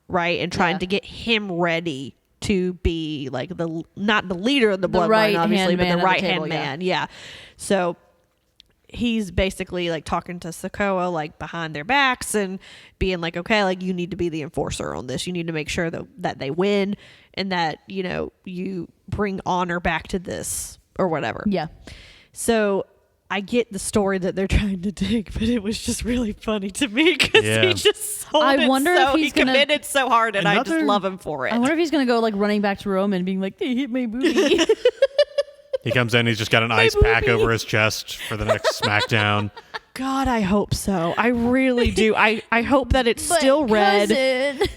right? And trying to get him ready to be like not the leader of the bloodline, right-hand obviously, but man the at the right hand table, man. Yeah. So he's basically like talking to Sikoa like behind their backs and being like, okay, like you need to be the enforcer on this. You need to make sure that they win and that, you know, you bring honor back to this or whatever. Yeah. So I get the story that they're trying to dig, but it was just really funny to me because he just sold I it wonder if he he's gonna- committed so hard, and I just love him for it. I wonder if he's going to go like running back to Roman and being like, they hit my booty. He comes in, he's just got an ice pack over his chest for the next SmackDown. God, I hope so. I really do. I hope that it's still red.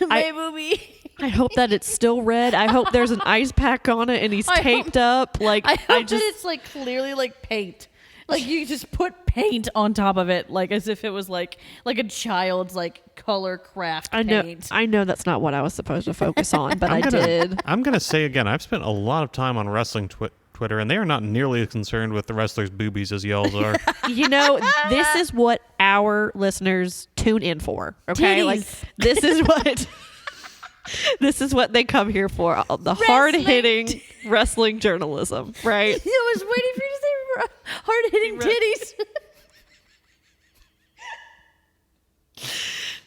I hope that it's still red. I hope there's an ice pack on it and he's taped up. Like I hope that it's like clearly like paint. Like you just put paint on top of it, like as if it was like a child's like color craft paint. I know that's not what I was supposed to focus on, but I did. I'm gonna say again, I've spent a lot of time on wrestling Twitter, and they are not nearly as concerned with the wrestlers' boobies as y'all's are. You know, this is what our listeners tune in for. Okay, Titties. like this is what they come here for. The hard-hitting wrestling journalism, right? I was waiting for you to say hard-hitting titties.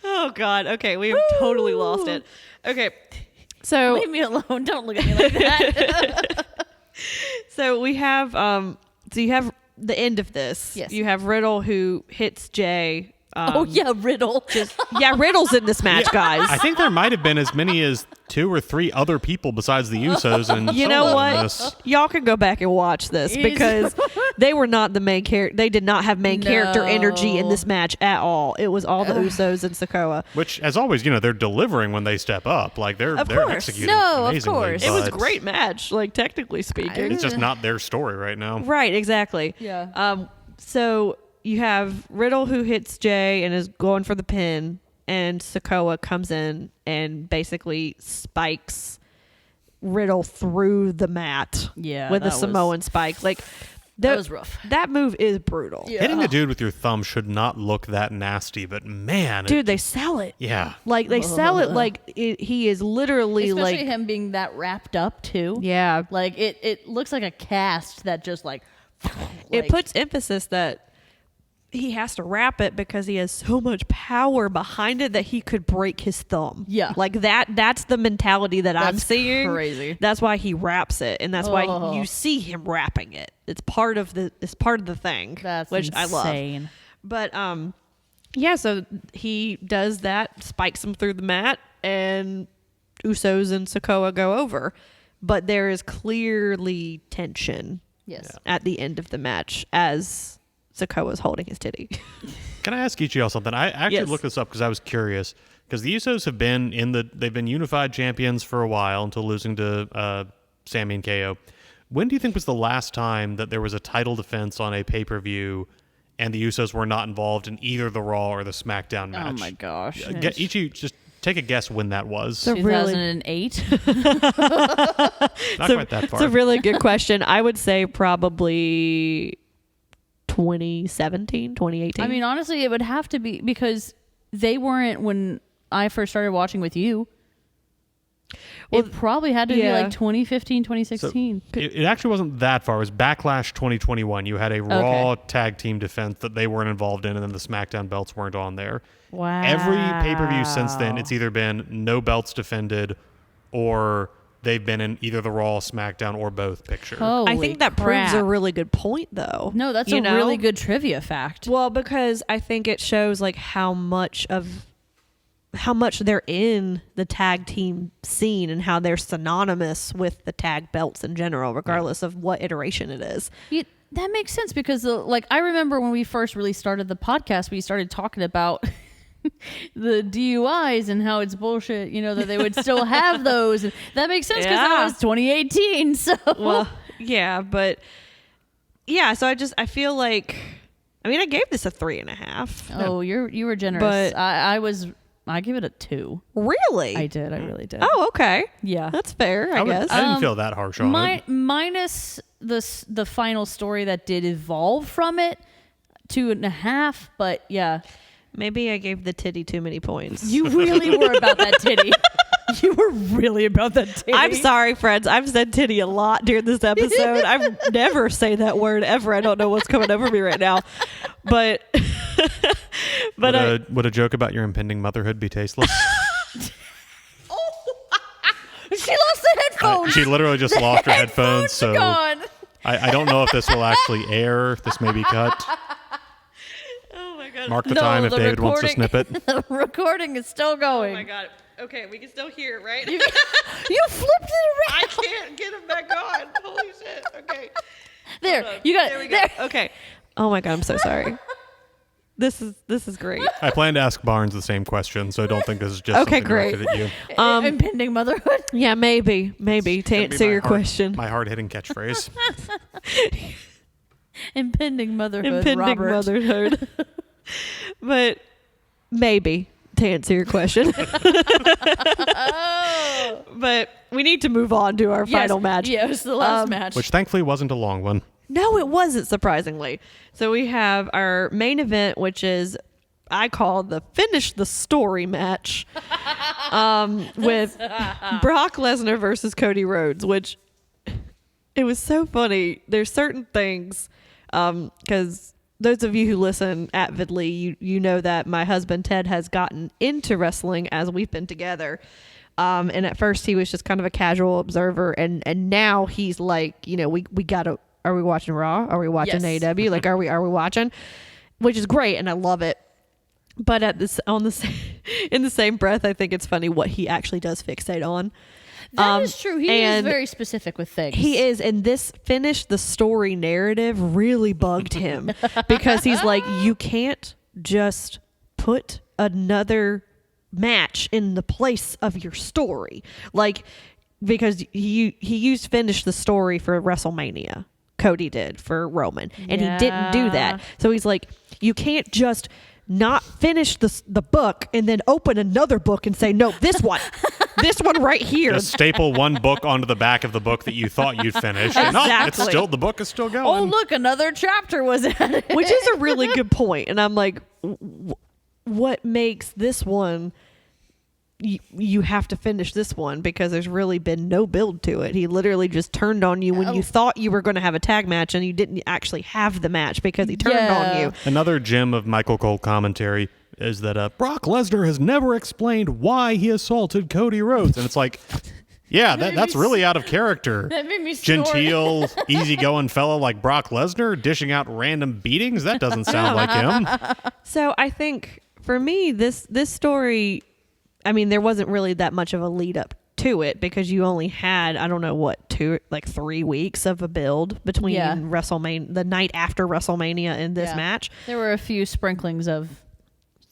Oh God. Okay, we have totally lost it. Okay, so Leave me alone. Don't look at me like that. so we have so you have the end of this. Yes. You have Riddle who hits Jay. Riddle. Riddle's in this match, guys. I think there might have been as many as 2 or 3 other people besides the Usos and You know Solo in what? this. Y'all can go back and watch this because they were not the main character. They did not have main character energy in this match at all. It was all the Usos and Sokoa. Which, as always, they're delivering when they step up. Like they're course. executing No, of amazingly. course. It was a but great match, like technically speaking. It's just not their story right now. Right, exactly. Yeah. So you have Riddle who hits Jay and is going for the pin, and Sokoa comes in and basically spikes Riddle through the mat. Yeah, with a that Samoan spike. Like that was rough. That move is brutal. Yeah. Hitting a dude with your thumb should not look that nasty, but man, Dude, they sell it. yeah. Like they sell it like he is literally Especially like him being that wrapped up too. yeah. Like it looks like a cast that just like It puts emphasis that he has to wrap it because he has so much power behind it that he could break his thumb. Yeah. Like that's the mentality that I'm That's seeing. crazy. That's why he wraps it, and that's why you see him wrapping it. It's part of the thing. That's which insane. I love. But yeah, so he does that, spikes him through the mat, and Usos and Sokoa go over. But there is clearly tension Yes. at the end of the match as Sokoa's holding his titty. Can I ask each of y'all something? I actually Yes. looked this up because I was curious. Because the Usos have been they've been unified champions for a while until losing to Sami and KO. When do you think was the last time that there was a title defense on a pay-per-view and the Usos were not involved in either the Raw or the SmackDown match? Oh my gosh. Each of you just take a guess when that was. So really- 2008. Not quite that far. It's a really good question. I would say probably 2017, 2018. I mean, honestly, it would have to be because they weren't when I first started watching with you. It probably had to be yeah. like 2015, 2016. It actually wasn't that far. It was Backlash 2021. You had a Raw tag team defense that they weren't involved in, and then the SmackDown belts weren't on there. Wow. Every pay-per-view since then, it's either been no belts defended or they've been in either the Raw, SmackDown, or both picture. I think that crap. proves a really good point, though. No, that's You a know? really good trivia fact. Well, because I think it shows like how much they're in the tag team scene and how they're synonymous with the tag belts in general, regardless of what iteration it is. That makes sense because I remember when we first really started the podcast, we started talking about the DUIs and how it's bullshit, that they would still have those. And that makes sense because that was 2018. So Well, yeah, but yeah, so I feel like, I gave this a 3.5. Oh, you were generous. But- I give it a 2. Really? I did. I really did. Oh, okay. Yeah. That's fair, I guess. I didn't feel that harsh on it. Minus the final story that did evolve from it, 2.5. But yeah, Maybe I gave the titty too many points. you really were about that titty. You were really about that titty. I'm sorry, friends. I've said titty a lot during this episode. I've never say that word ever. I don't know what's coming over me right now. But Would a joke about your impending motherhood be tasteless? She lost the headphones. She literally just lost her headphones, so Gone. I don't know if this will actually air. If this may be cut. oh my god. Mark the time if the David wants to recording- snip it. The recording is still going. Oh my god. Okay, we can still hear it, right? You flipped it around. I can't get him back on. Holy shit. Okay. There, you got There we it. go. There. Okay. Oh my god, I'm so sorry. This is great. I plan to ask Barnes the same question, so I don't think this is just Okay, something great. directed at you. Impending motherhood. Yeah, maybe to Gonna be answer my your hard- question. My hard-hitting catchphrase. Impending motherhood. Impending Robert. motherhood. But maybe to answer your question. But we need to move on to our final match. Yeah, it was the last match. Which thankfully wasn't a long one. No, it wasn't, surprisingly. So we have our main event, which is I call the finish the story match with Brock Lesnar versus Cody Rhodes, which it was so funny. There's certain things because those of you who listen avidly, you know that my husband Ted has gotten into wrestling as we've been together. And at first he was just kind of a casual observer, and now he's like, we gotta. Are we watching Raw? Are we watching Yes. AEW? Like, are we watching? Which is great, and I love it. But in the same breath, I think it's funny what he actually does fixate on. That is true. He is and very specific with things. He is, and this finish the story narrative really bugged him because he's like, you can't just put another match in the place of your story, like because he used finish the story for WrestleMania. Cody did for Roman, and he didn't do that. So he's like, you can't just not finish the book and then open another book and say, no, this one right here. Just staple one book onto the back of the book that you thought you'd finish. And Exactly. the book is still going. Oh, look, another chapter was added. Which is a really good point. And I'm like, what makes this one you have to finish this one, because there's really been no build to it. He literally just turned on you when you thought you were going to have a tag match, and you didn't actually have the match because he turned on you. Another gem of Michael Cole commentary is that Brock Lesnar has never explained why he assaulted Cody Rhodes. And it's like, yeah, that's really out of character. That made me snort. Genteel, easygoing fella like Brock Lesnar dishing out random beatings? That doesn't sound like him. So I think for me, this story, I mean, there wasn't really that much of a lead up to it because you only had, I don't know, 3 weeks of a build between WrestleMania, the night after WrestleMania, and this match. There were a few sprinklings of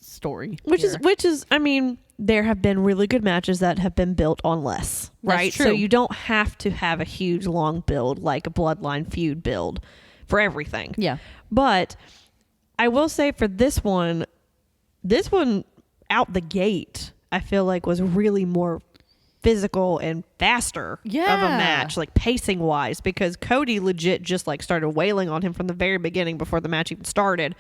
story, which is, I mean, there have been really good matches that have been built on less, right? That's true. So you don't have to have a huge long build like a Bloodline feud build for everything. Yeah. But I will say for this one out the gate, I feel like was really more physical and faster of a match, like pacing wise, because Cody legit just like started wailing on him from the very beginning before the match even started.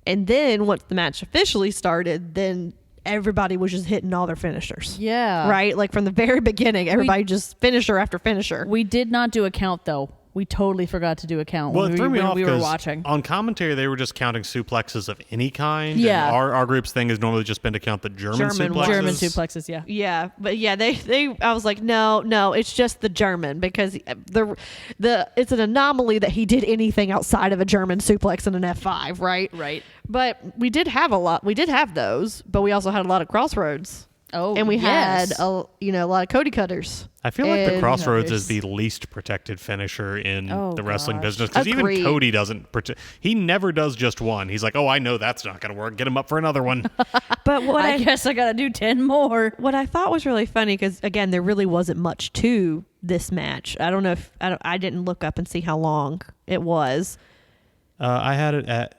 And then once the match officially started, then everybody was just hitting all their finishers. Yeah. Right? Like from the very beginning, everybody just finisher after finisher. We did not do a count, though. We totally forgot to do a count Well, it threw me when off we were 'cause watching. on commentary, they were just counting suplexes of any kind. Yeah. And our group's thing has normally just been to count the German suplexes. German suplexes, yeah. Yeah, but yeah, they I was like, no, it's just the German, because the it's an anomaly that he did anything outside of a German suplex and an F5, right? Right. But we did have those, but we also had a lot of crossroads. Oh, and we yes. had a lot of Cody cutters. I feel like the And Crossroads others. is the least protected finisher in Oh, the wrestling gosh. business, because even Agreed. Cody doesn't he never does just one. He's like, oh, I know that's not going to work. Get him up for another one. But what I guess I got to do 10 more. what I thought was really funny, because again, there really wasn't much to this match. I don't know if I didn't look up and see how long it was. I had it at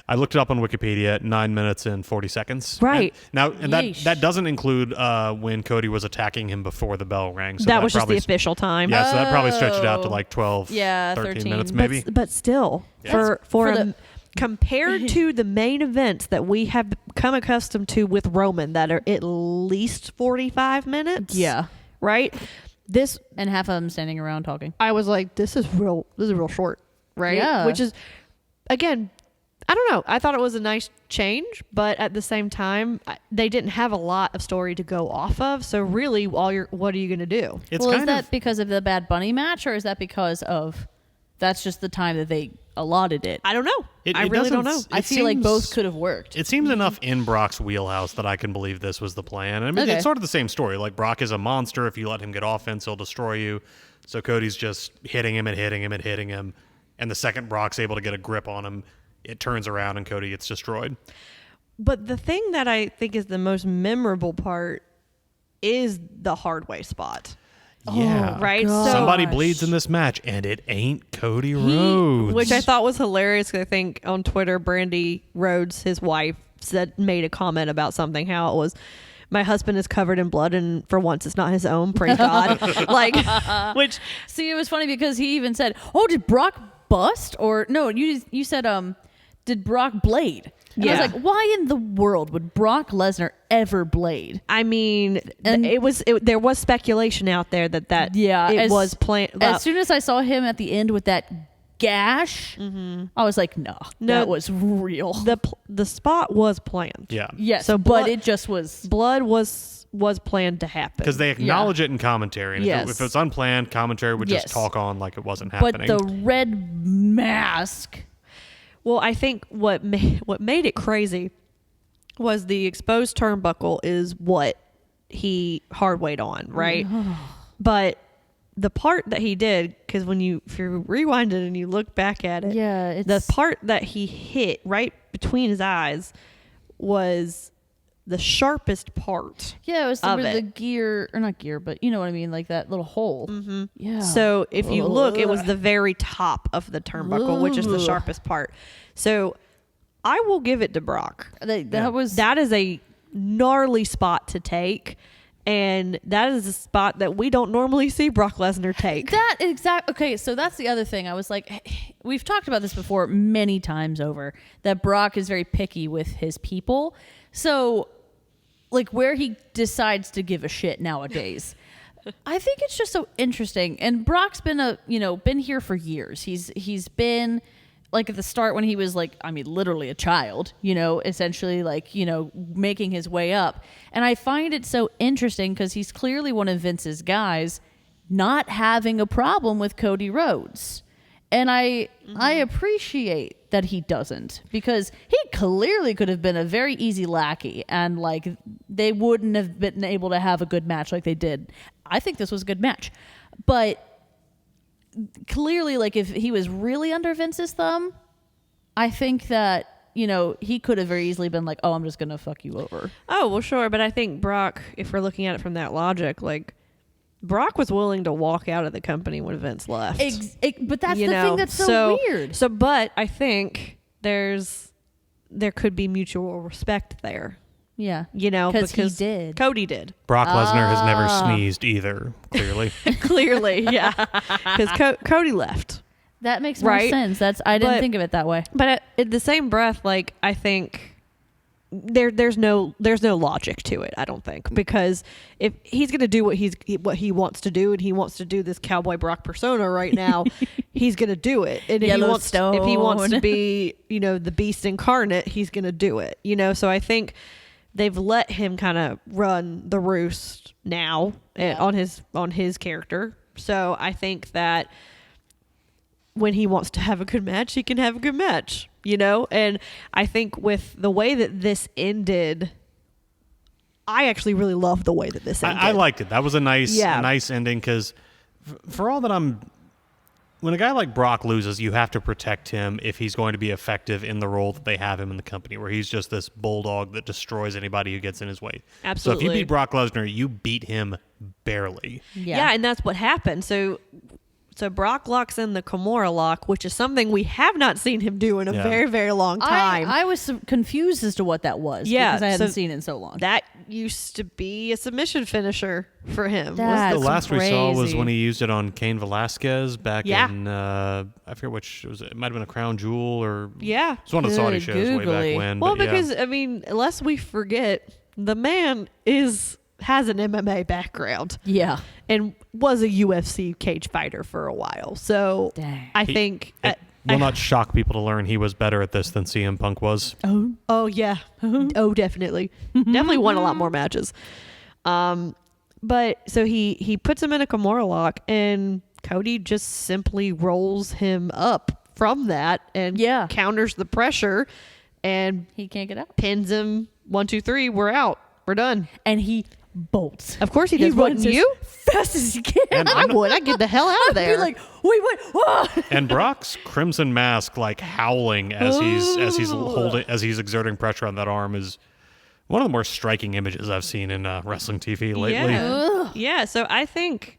I looked it up on Wikipedia at 9 minutes and 40 seconds. Right. And Yeesh. that doesn't include when Cody was attacking him before the bell rang. So that was just the probably official time. Yeah, so that probably stretched it out to like 12, Yeah, 13 minutes 13. maybe. But still, for compared to the main events that we have become accustomed to with Roman, that are at least 45 minutes. Yeah. Right. This, And half of them standing around talking. I was like, this is real short. Right. Yeah. Which is, again, I don't know. I thought it was a nice change, but at the same time, they didn't have a lot of story to go off of. So really, what are you going to do? It's Well, is kind that of because of the Bad Bunny match, or is that because of that's just the time that they allotted it? I don't know. It I really don't know. doesn't- I it feel like seems- both could have worked. It seems enough in Brock's wheelhouse that I can believe this was the plan. I mean, Okay. it's sort of the same story. Like, Brock is a monster. If you let him get offense, he'll destroy you. So Cody's just hitting him and hitting him and hitting him. And the second Brock's able to get a grip on him, it turns around and Cody gets destroyed. But the thing that I think is the most memorable part is the hard way spot. Yeah. Right? gosh. Somebody bleeds in this match, and it ain't Cody Rhodes. Which I thought was hilarious. 'Cause I think on Twitter, Brandy Rhodes, his wife, made a comment about something, how it was, my husband is covered in blood, and for once it's not his own. Praise God. Like, which See, it was funny because he even said, "Oh, did Brock bust?" Or no, you said, "Did Brock blade?" And I Yeah. was like, "Why in the world would Brock Lesnar ever blade?" I mean, And- there was speculation out there that Yeah, it was planned. As soon as I saw him at the end with that gash, I was like, "No, No, that was real." the spot was planned. Yeah. Yes, So but blood- it just was. Blood was planned to happen. Because they acknowledge it in commentary. And Yes. if it's unplanned, commentary would just Yes. talk on like it wasn't But happening. the red mask. Well, I think what made it crazy was the exposed turnbuckle is what he hard weighed on, right? But the part that he did, because if you rewind it and you look back at it, Yeah, the part that he hit right between his eyes was the sharpest part. Yeah, it was Of the it. gear, or not gear, but you know what I mean, like that little hole. Mm-hmm. Yeah. So if you look, it was the very top of the turnbuckle, which is the Ugh. sharpest part. So I will give it to Brock. that was That is a gnarly spot to take, and that is a spot that we don't normally see Brock Lesnar take. that exact. Okay, so that's the other thing. I was like, we've talked about this before many times over, that Brock is very picky with his people. So, like, where he decides to give a shit nowadays. I think it's just so interesting. And Brock's been been here for years. He's been like at the start when he was like, I mean, literally a child, essentially like, making his way up. And I find it so interesting because he's clearly one of Vince's guys not having a problem with Cody Rhodes. And I appreciate that he doesn't, because he clearly could have been a very easy lackey and like they wouldn't have been able to have a good match like they did. I think this was a good match, but clearly, like, if he was really under Vince's thumb, I think that, he could have very easily been like, "Oh, I'm just going to fuck you over." Oh, well, sure. But I think Brock, if we're looking at it from that logic, like, Brock was willing to walk out of the company when Vince left. But that's the thing that's so weird. So, but I think there could be mutual respect there. Yeah. Because he did. Cody did. Brock Lesnar has never sneezed either, clearly. Clearly, yeah. Because Cody left. That makes more Right? sense. I didn't But- think of it that way. But at the same breath, like, I think there's no logic to it. I don't think, because if he's gonna do what he wants to do, and he wants to do this Cowboy Brock persona right now, he's gonna do it. And if he wants to be, the Beast incarnate, he's gonna do it. So I think they've let him kind of run the roost now on his character. So I think that when he wants to have a good match, he can have a good match, And I think with the way that this ended, I actually really love the way that this ended. I liked it. That was a nice ending, because for all that when a guy like Brock loses, you have to protect him if he's going to be effective in the role that they have him in the company, where he's just this bulldog that destroys anybody who gets in his way. Absolutely. So if you beat Brock Lesnar, you beat him barely. Yeah, and that's what happened. So Brock locks in the Kimura lock, which is something we have not seen him do in a very, very long time. I was confused as to what that was. Yeah, because I hadn't so seen it in so long. That used to be a submission finisher for him. That- The That's last we saw was crazy. when he used it on Cain Velasquez back Yeah. in, I forget which, it might have been a Crown Jewel, or Yeah. it's one of the Saudi Good shows way googly. back when. Well, but yeah. because, I mean, lest we forget, the man has an MMA background. Yeah. And was a UFC cage fighter for a while. So Dang. I think... It will not shock people to learn he was better at this than CM Punk was. Oh yeah. Oh, definitely. Definitely won a lot more matches. But so he puts him in a Kimura lock, and Cody just simply rolls him up from that and counters the pressure and He can't get out. pins him. 1, 2, 3. We're out. We're done. And he bolts. Of course he does. Wouldn't runs you? as fast as he can. And I would. I'd get the hell out of I'd there. be like, wait, whoa. And Brock's crimson mask, like howling as he's exerting pressure on that arm, is one of the more striking images I've seen in wrestling TV lately. Yeah. So I think,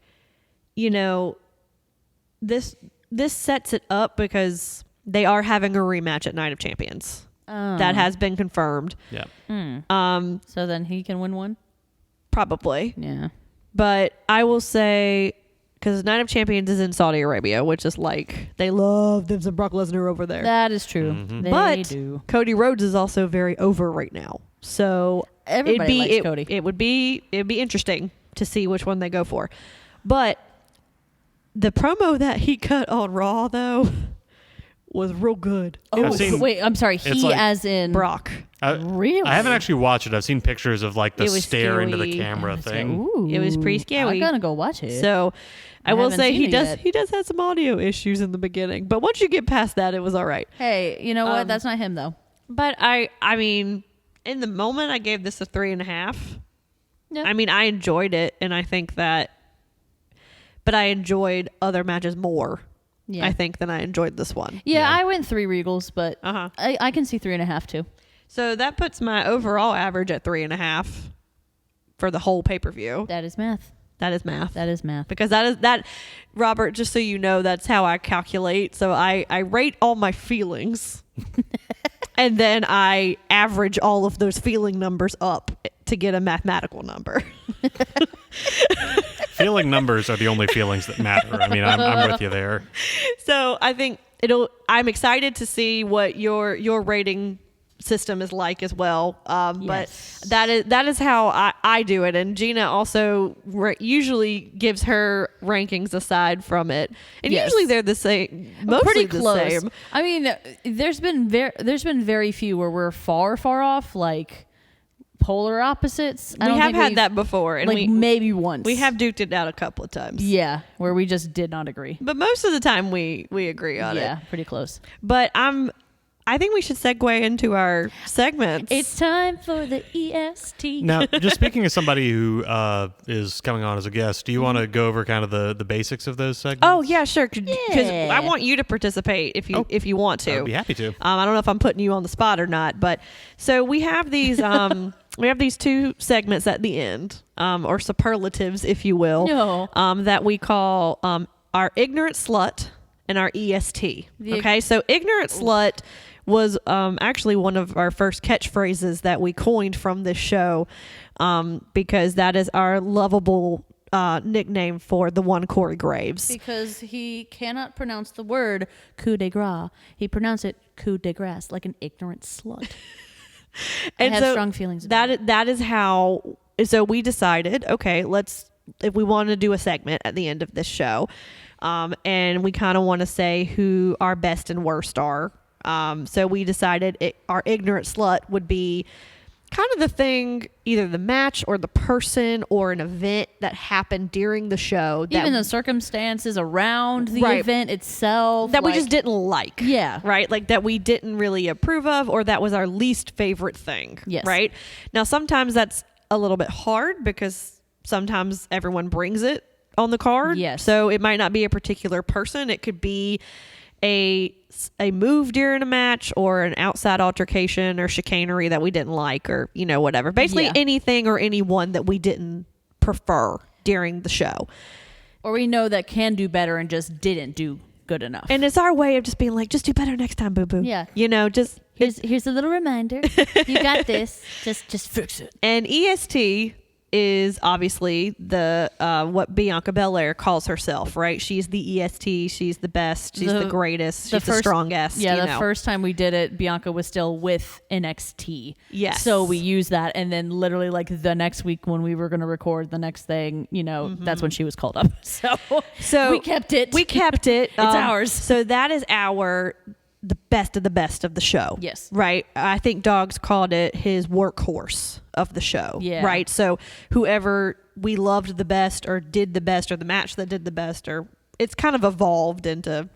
this sets it up because they are having a rematch at Night of Champions. That has been confirmed. Yeah. So then he can win one? Probably. Yeah. But I will say, because Night of Champions is in Saudi Arabia, which is like, they love them some Brock Lesnar over there. That is true. Mm-hmm. They do. Cody Rhodes is also very over right now. So Everybody likes Cody. It'd be interesting to see which one they go for. But the promo that he cut on Raw, though, was real good. Oh, seen- wait, I'm sorry. He like as in Brock. Really? I haven't actually watched it. I've seen pictures of like the It was stare into the scary. camera thing. Ooh, It was pretty scary. I'm gonna go watch it. So I will haven't say seen he it does yet. he does have some audio issues in the beginning, but once you get past that, it was all right. Hey, you know what? That's not him though. But I mean, in the moment, I gave this a 3.5. Yeah. I mean, I enjoyed it, and I think that, but I enjoyed other matches more. Yeah. I think than I enjoyed this one. Yeah, Yeah. I went 3 Regals, but Uh-huh. I can see 3.5 too. So that puts my overall average at 3.5 for the whole pay-per-view. That is math. That is math. That is math. Because that, Robert, just so you know, that's how I calculate. So I rate all my feelings and then I average all of those feeling numbers up to get a mathematical number. Feeling numbers are the only feelings that matter. I mean, I'm with you there. So I think I'm excited to see what your rating system is like as well. Yes. But that is how I do it. And Gina also usually gives her rankings aside from it. And Yes. usually they're the same, mostly Pretty close. the same. I mean, there's been very few where we're far off, like polar opposites. I We don't have think had we've- that before. And like maybe once. we have duked it out a couple of times. Yeah, where we just did not agree. But most of the time we agree on it. Yeah, pretty close. But I think we should segue into our segments. It's time for the EST. Now, just speaking as somebody who is coming on as a guest, do you want to go over kind of the basics of those segments? Oh yeah, sure. Because Yeah. I want you to participate if you want to. I'd be happy to. I don't know if I'm putting you on the spot or not, but so we have these we have these 2 segments at the end, or superlatives, if you will, No. that we call our ignorant slut and our EST. Okay, so ignorant slut was actually one of our first catchphrases that we coined from this show, because that is our lovable nickname for the one Corey Graves. Because he cannot pronounce the word coup de grace. He pronounced it coup de grace, like an ignorant slut. And I have so strong feelings about it. that is how. So we decided, okay, if we want to do a segment at the end of this show, and we kind of want to say who our best and worst are. So we decided our ignorant slut would be kind of the thing, either the match or the person or an event that happened during the show. That, Even the circumstances around the Right. event itself. that we like- just didn't like. Yeah. Right? Like that we didn't really approve of, or that was our least favorite thing. Yes. Right? Now, sometimes that's a little bit hard because sometimes everyone brings it on the card. Yes. So it might not be a particular person. It could be a move during a match or an outside altercation or chicanery that we didn't like, or, whatever. Basically Yeah. anything or anyone that we didn't prefer during the show. Or we know that can do better and just didn't do good enough. And it's our way of just being like, just do better next time, boo-boo. Yeah. Just... here's a little reminder. You got this. Just fix it. And EST is obviously the what Bianca Belair calls herself, right? She's the EST. She's the best. She's the greatest. She's the strongest. Yeah, the first time we did it, Bianca was still with NXT. Yes. So we used that, and then literally like the next week when we were going to record the next thing, that's when she was called up. So we kept it. We kept it. It's ours. So that is the best of the show. Yes. Right. I think Dogs called it his workhorse of the show. Yeah. Right. So whoever we loved the best or did the best or the match that did the best, or it's kind of evolved into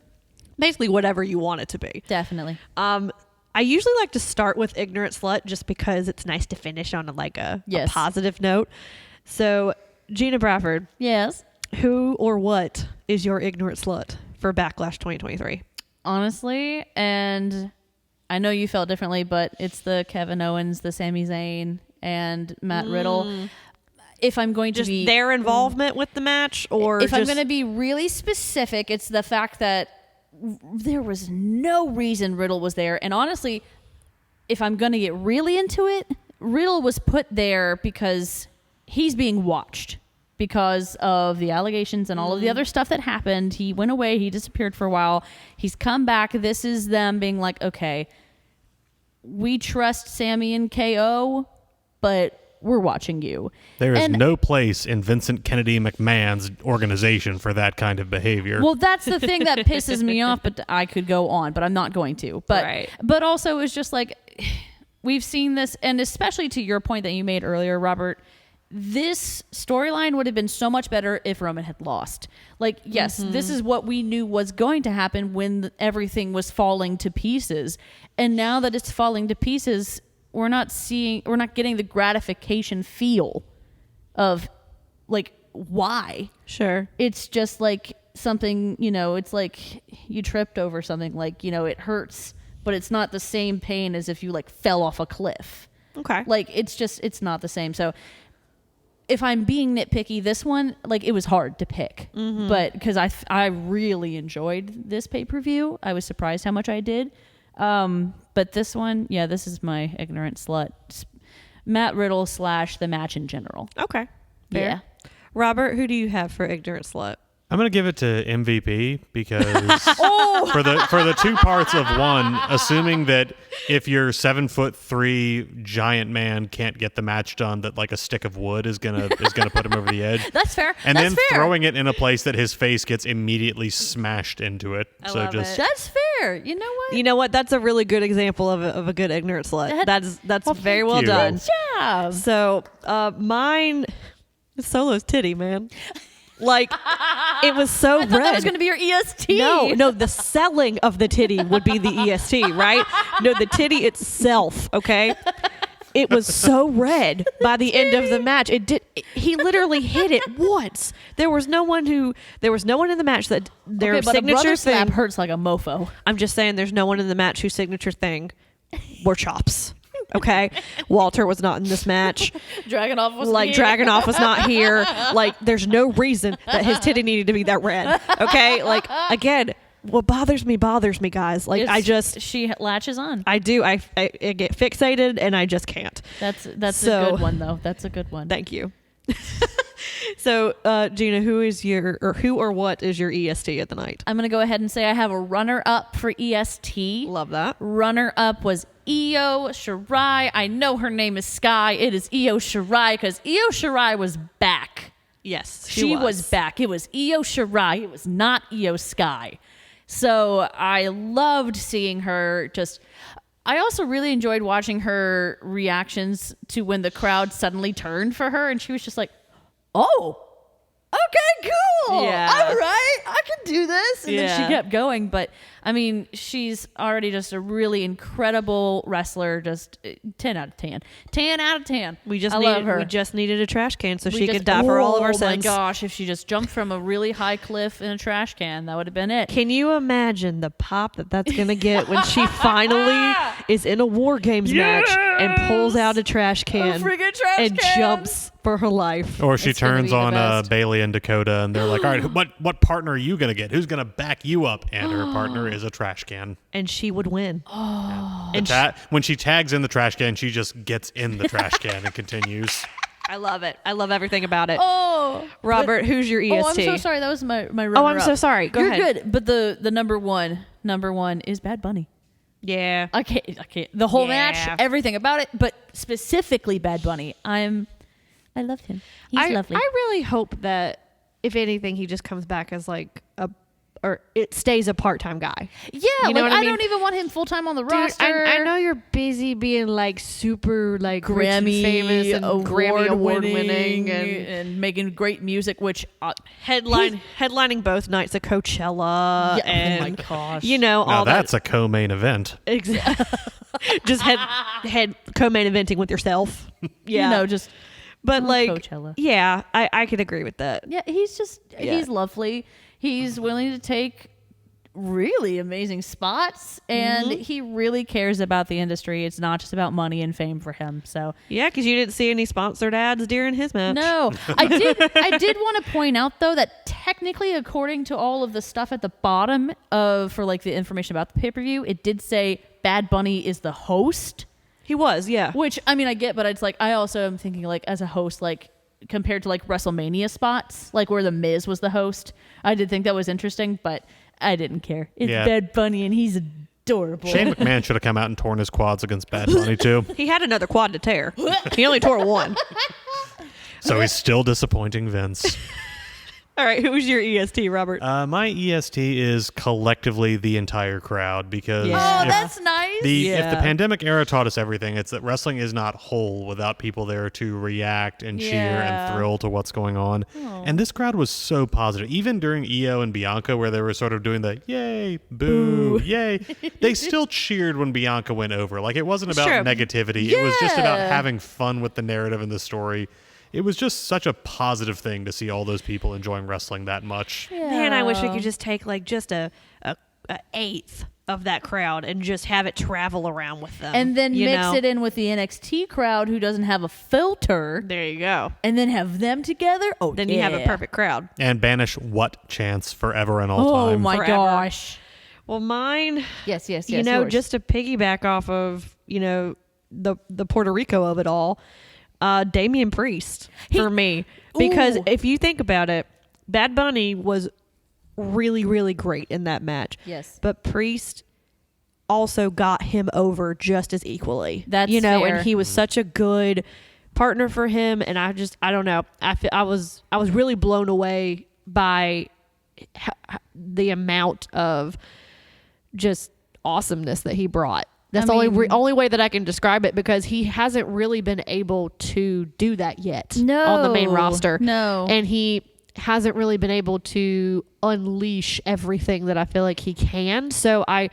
basically whatever you want it to be. Definitely. I I usually like to start with ignorant slut just because it's nice to finish on a Yes. positive note. So, Gina Brafford, Yes. who or what is your ignorant slut for Backlash 2023? Honestly, and I know you felt differently, but it's the Kevin Owens, the Sami Zayn, and Matt Riddle. If I'm going to Just be their involvement with the match, or if I'm just- going to be really specific, it's the fact that there was no reason Riddle was there. And honestly, if I'm going to get really into it, Riddle was put there because he's being watched because of the allegations and all of the other stuff that happened. He went away. He disappeared for a while. He's come back. This is them being like, okay, we trust Sammy and KO, but we're watching you. There is And- no place in Vincent Kennedy McMahon's organization for that kind of behavior. Well, that's the thing that pisses me off, but I could go on, but I'm not going to. But Right. but also it's just like we've seen this, and especially to your point that you made earlier, Robert, this storyline would have been so much better if Roman had lost. Like, yes, this is what we knew was going to happen when everything was falling to pieces. And now that it's falling to pieces, we're not getting the gratification feel of like why. Sure. It's just like something, it's like you tripped over something, like, it hurts, but it's not the same pain as if you like fell off a cliff. Okay. Like it's not the same. So if I'm being nitpicky, this one, like, it was hard to pick, but because I really enjoyed this pay-per-view. I was surprised how much I did. But this one, yeah, this is my ignorant slut. Matt Riddle / the match in general. Okay. Fair. Yeah. Robert, who do you have for ignorant slut? I'm going to give it to MVP because for the two parts of one, assuming that if your 7'3" giant man can't get the match done, that like a stick of wood is gonna put him over the edge. That's fair. And That's then fair. throwing it in a place that his face gets immediately smashed into it. I love it. That's fair. You know what? You know what? That's a really good example of a good ignorant slut. That's very well you. done. Good job. So, mine, Solo's titty, man. Like, it was so I thought red. that was going to be your EST. No, the selling of the titty would be the EST, right? No, the titty itself, okay? It was so red by the end of the match. He literally hit it once. There was no one in the match that their Okay, but a brother signature slap thing. hurts like a mofo. I'm just saying there's no one in the match whose signature thing were chops. Okay? Walter was not in this match. Dragunov was Dragunov was not here. Like, there's no reason that his titty needed to be that red. Okay? Like, again, what bothers me, guys. Like, she latches on. I do. I get fixated and I just can't. That's So- a good one though. That's a good one. Thank you. So, Gina, who or what is your EST of the night? I'm gonna go ahead and say I have a runner up for EST. Love that. Runner up was Io Shirai. I know her name is Sky. It is Io Shirai because Io Shirai was back. Yes, She was back. It was Io Shirai. It was not Io Sky. So I loved seeing her just. I also really enjoyed watching her reactions to when the crowd suddenly turned for her and she was just like, oh, okay, cool. Yeah. All right, I can do this. And then Yeah. she kept going. But I mean, she's already just a really incredible wrestler. Just 10 out of 10. 10 out of 10. I love her. We just needed a trash can so We she just- could die for all of our Oh my sins. gosh, if she just jumped from a really high cliff in a trash can, that would have been it. Can you imagine the pop that's going to get when she finally is in a War Games match and pulls out a trash can friggin' trash and can. jumps for her life? Or she It's gonna turns be the on best. Bailey and Dakota, and they're like, "All right, what partner are you gonna get? Who's gonna back you up?" And her partner is a trash can. And she would win. And When she tags in the trash can, she just gets in the trash can and continues. I love it. I love everything about it. Oh, Robert, who's your EST? Oh, I'm so sorry. That was my runner Oh, I'm so up. sorry. Go You're ahead. good. But the number one is Bad Bunny. Yeah. I can't. The whole Yeah. match, everything about it, but specifically Bad Bunny. I loved him. He's lovely. I really hope that, if anything, he just comes back as like or it stays a part-time guy. yeah, You know like, what I I mean? don't even want him full time on the Dude, roster. I know you're busy being like super like rich and Grammy famous and Grammy award winning and and making great music, which headlining both nights at Coachella. Yeah, oh and, my gosh. You know Now all that's that. a co-main event. Exactly. just head co-main eventing with yourself. Yeah. You know, just But like, Coachella. yeah, I could agree with that. yeah, he's lovely. He's willing to take really amazing spots, and he really cares about the industry. It's not just about money and fame for him. So Yeah, because you didn't see any sponsored ads during his match. no, I did want to point out though that technically, according to all of the stuff at the bottom for like the information about the pay-per-view, it did say Bad Bunny is the host. He was, yeah. Which, I mean, I get, but it's like, I also am thinking, like, as a host, like, compared to, like, WrestleMania spots, like, where The Miz was the host, I did think that was interesting, but I didn't care. It's Bad Bunny, and he's adorable. Shane McMahon should have come out and torn his quads against Bad Bunny, too. He had another quad to tear. He only tore one. So he's still disappointing Vince. All right, who was your EST, Robert? My EST is collectively the entire crowd because Yeah. Oh, that's nice. if the Yeah. pandemic era taught us everything, it's that wrestling is not whole without people there to react and cheer Yeah. and thrill to what's going on. And this crowd was so positive. Even during Io and Bianca, where they were sort of doing the yay, boo, yay, they still cheered when Bianca went over. Like, it wasn't about Sure. negativity. It was just about Yeah. having fun with the narrative and the story. It was just such a positive thing to see all those people enjoying wrestling that much. Man, I wish we could just take like just a eighth of that crowd and just have it travel around with them. And then you mix know? it in with the NXT crowd who doesn't have a filter, There you go. and then have them together. Oh, Then you have a perfect crowd. And banish what chance forever and all Oh time. my Forever. gosh. Well, mine, Yes, yes, yes. you know, yours. just to piggyback off of, you know, the Puerto Rico of it all, Damian Priest for me. Because Ooh. if you think about it, Bad Bunny was really, really great in that match. Yes. But Priest also got him over just as equally. That's you know, fair. and he was such a good partner for him. And I don't know. I was really blown away by the amount of just awesomeness that he brought. That's the only way that I can describe it, because he hasn't really been able to do that yet on the main roster. No. And he hasn't really been able to unleash everything that I feel like he can. So I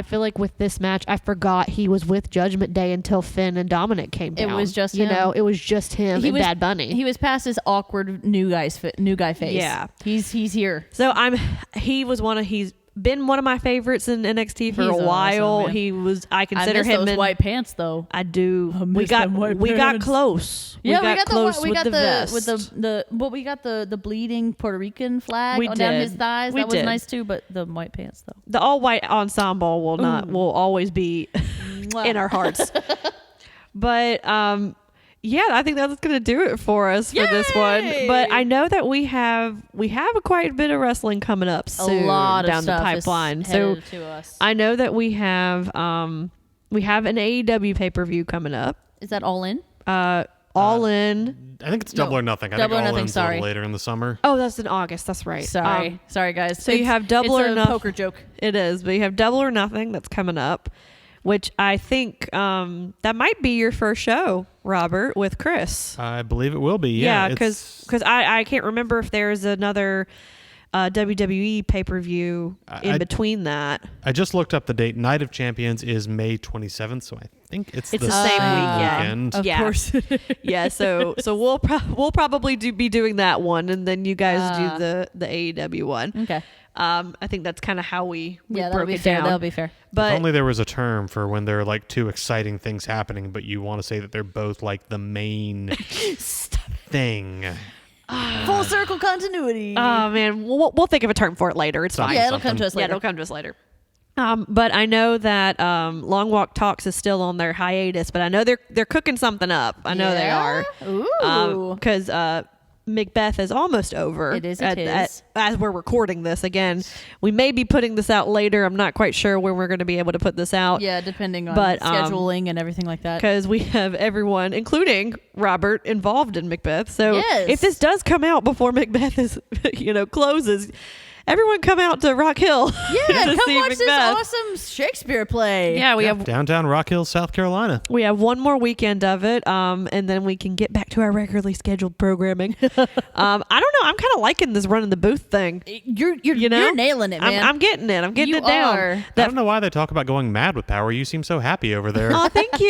feel like with this match, I forgot he was with Judgment Day until Finn and Dominic came down. It was just you him. know, it was just him and Bad Bunny. He was past his awkward new guy face. Yeah. He's here. So he's been one of my favorites in NXT for He's a while. awesome, man. I consider I miss him those in white pants though. I do. I We miss got them white pants. close. Yeah, we got close we with got the vest. with we got the bleeding Puerto Rican flag We down did. his thighs. We That was did. nice too, but the white pants though. The all white ensemble will always be in our hearts. But yeah, I think that's gonna do it for us for this one. Yay! But I know that we have a quite bit of wrestling coming up soon A lot of down the stuff pipeline. is So headed to us. I know that we have an AEW pay-per-view coming up. Is that all in? All in. I think it's Double or Nothing. I think Double or All Nothing, In's a sorry. little later in the summer. Oh, that's in August. That's right. Sorry guys. so you have Double it's or a Nothing. poker joke. It is, but you have Double or Nothing that's coming up, which I think that might be your first show, Robert, with Chris. I believe it will be. Yeah, because I can't remember if there's another WWE pay-per-view in between that. I just looked up the date. Night of Champions is May 27th, so I think it's the same weekend. Of Yeah. course. Yeah, so we'll probably be doing that one, and then you guys do the AEW one. Okay. I think that's kind of how we Yeah, broke that'll be it fair. down. That'll be fair. But If only there was a term for when there are like two exciting things happening, but you want to say that they're both like the main thing. Full circle continuity. oh man, we'll think of a term for it later. It's fine. yeah, it'll come to us Yeah, later. it'll come to us later. But I know that Long Walk Talks is still on their hiatus, but I know they're cooking something up. I know they are. Ooh. Because Macbeth is almost over. It is, it is. As we're recording this again. We may be putting this out later. I'm not quite sure when we're going to be able to put this out. Yeah, depending on But, scheduling and everything like that. Because we have everyone, including Robert, involved in Macbeth. So Yes. if this does come out before Macbeth is, closes, everyone come out to Rock Hill. Yeah, to come see watch this Macbeth. awesome Shakespeare play. Yeah, we have Downtown Rock Hill, South Carolina. one more weekend of it, and then we can get back to our regularly scheduled programming. I don't know. I'm kind of liking this running the booth thing. You're nailing it, man. I'm getting it. I'm getting You it down. are. I don't know why they talk about going mad with power. You seem so happy over there. Oh, thank you.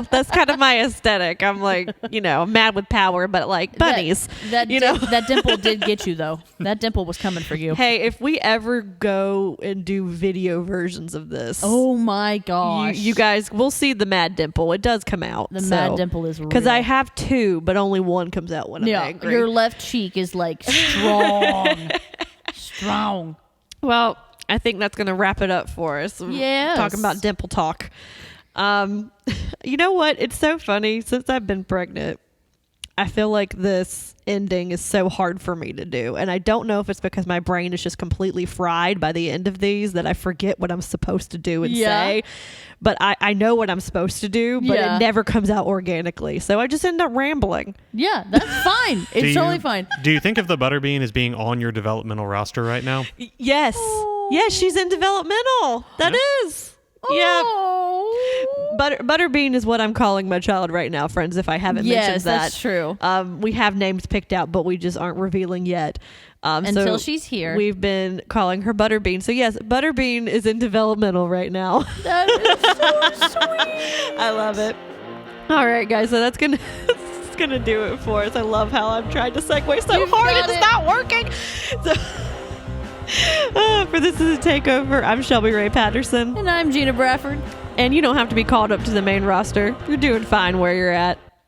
That's kind of my aesthetic. I'm like, mad with power, but like bunnies. That you know? that dimple did get you though. That dimple was coming for you. Hey, if we ever go and do video versions of this, Oh my gosh. you guys will see the mad dimple. It does come out. The mad dimple is real. Because I have two, but only one comes out when I'm angry. Your left cheek is like strong. Strong. Well, I think that's going to wrap it up for us. Yes. Talking about dimple talk. You know what? It's so funny. Since I've been pregnant, I feel like this ending is so hard for me to do. And I don't know if it's because my brain is just completely fried by the end of these that I forget what I'm supposed to do and say. But I know what I'm supposed to do, but it never comes out organically. So I just end up rambling. Yeah, that's fine. It's totally fine. Do you think of the Butterbean as being on your developmental roster right now? Yes. Yes, she's in developmental. That is. Yeah. Butterbean is what I'm calling my child right now, friends, if I haven't mentioned that. Yes, that's true. We have names picked out, but we just aren't revealing yet. Until she's here. We've been calling her Butterbean. So yes, Butterbean is in developmental right now. That is so sweet. I love it. All right, guys. So that's gonna do it for us. I love how I'm trying to segue so hard and it's not working. So for This Is a Takeover, I'm Shelby Ray Patterson. And I'm Gina Brafford. And you don't have to be called up to the main roster. You're doing fine where you're at.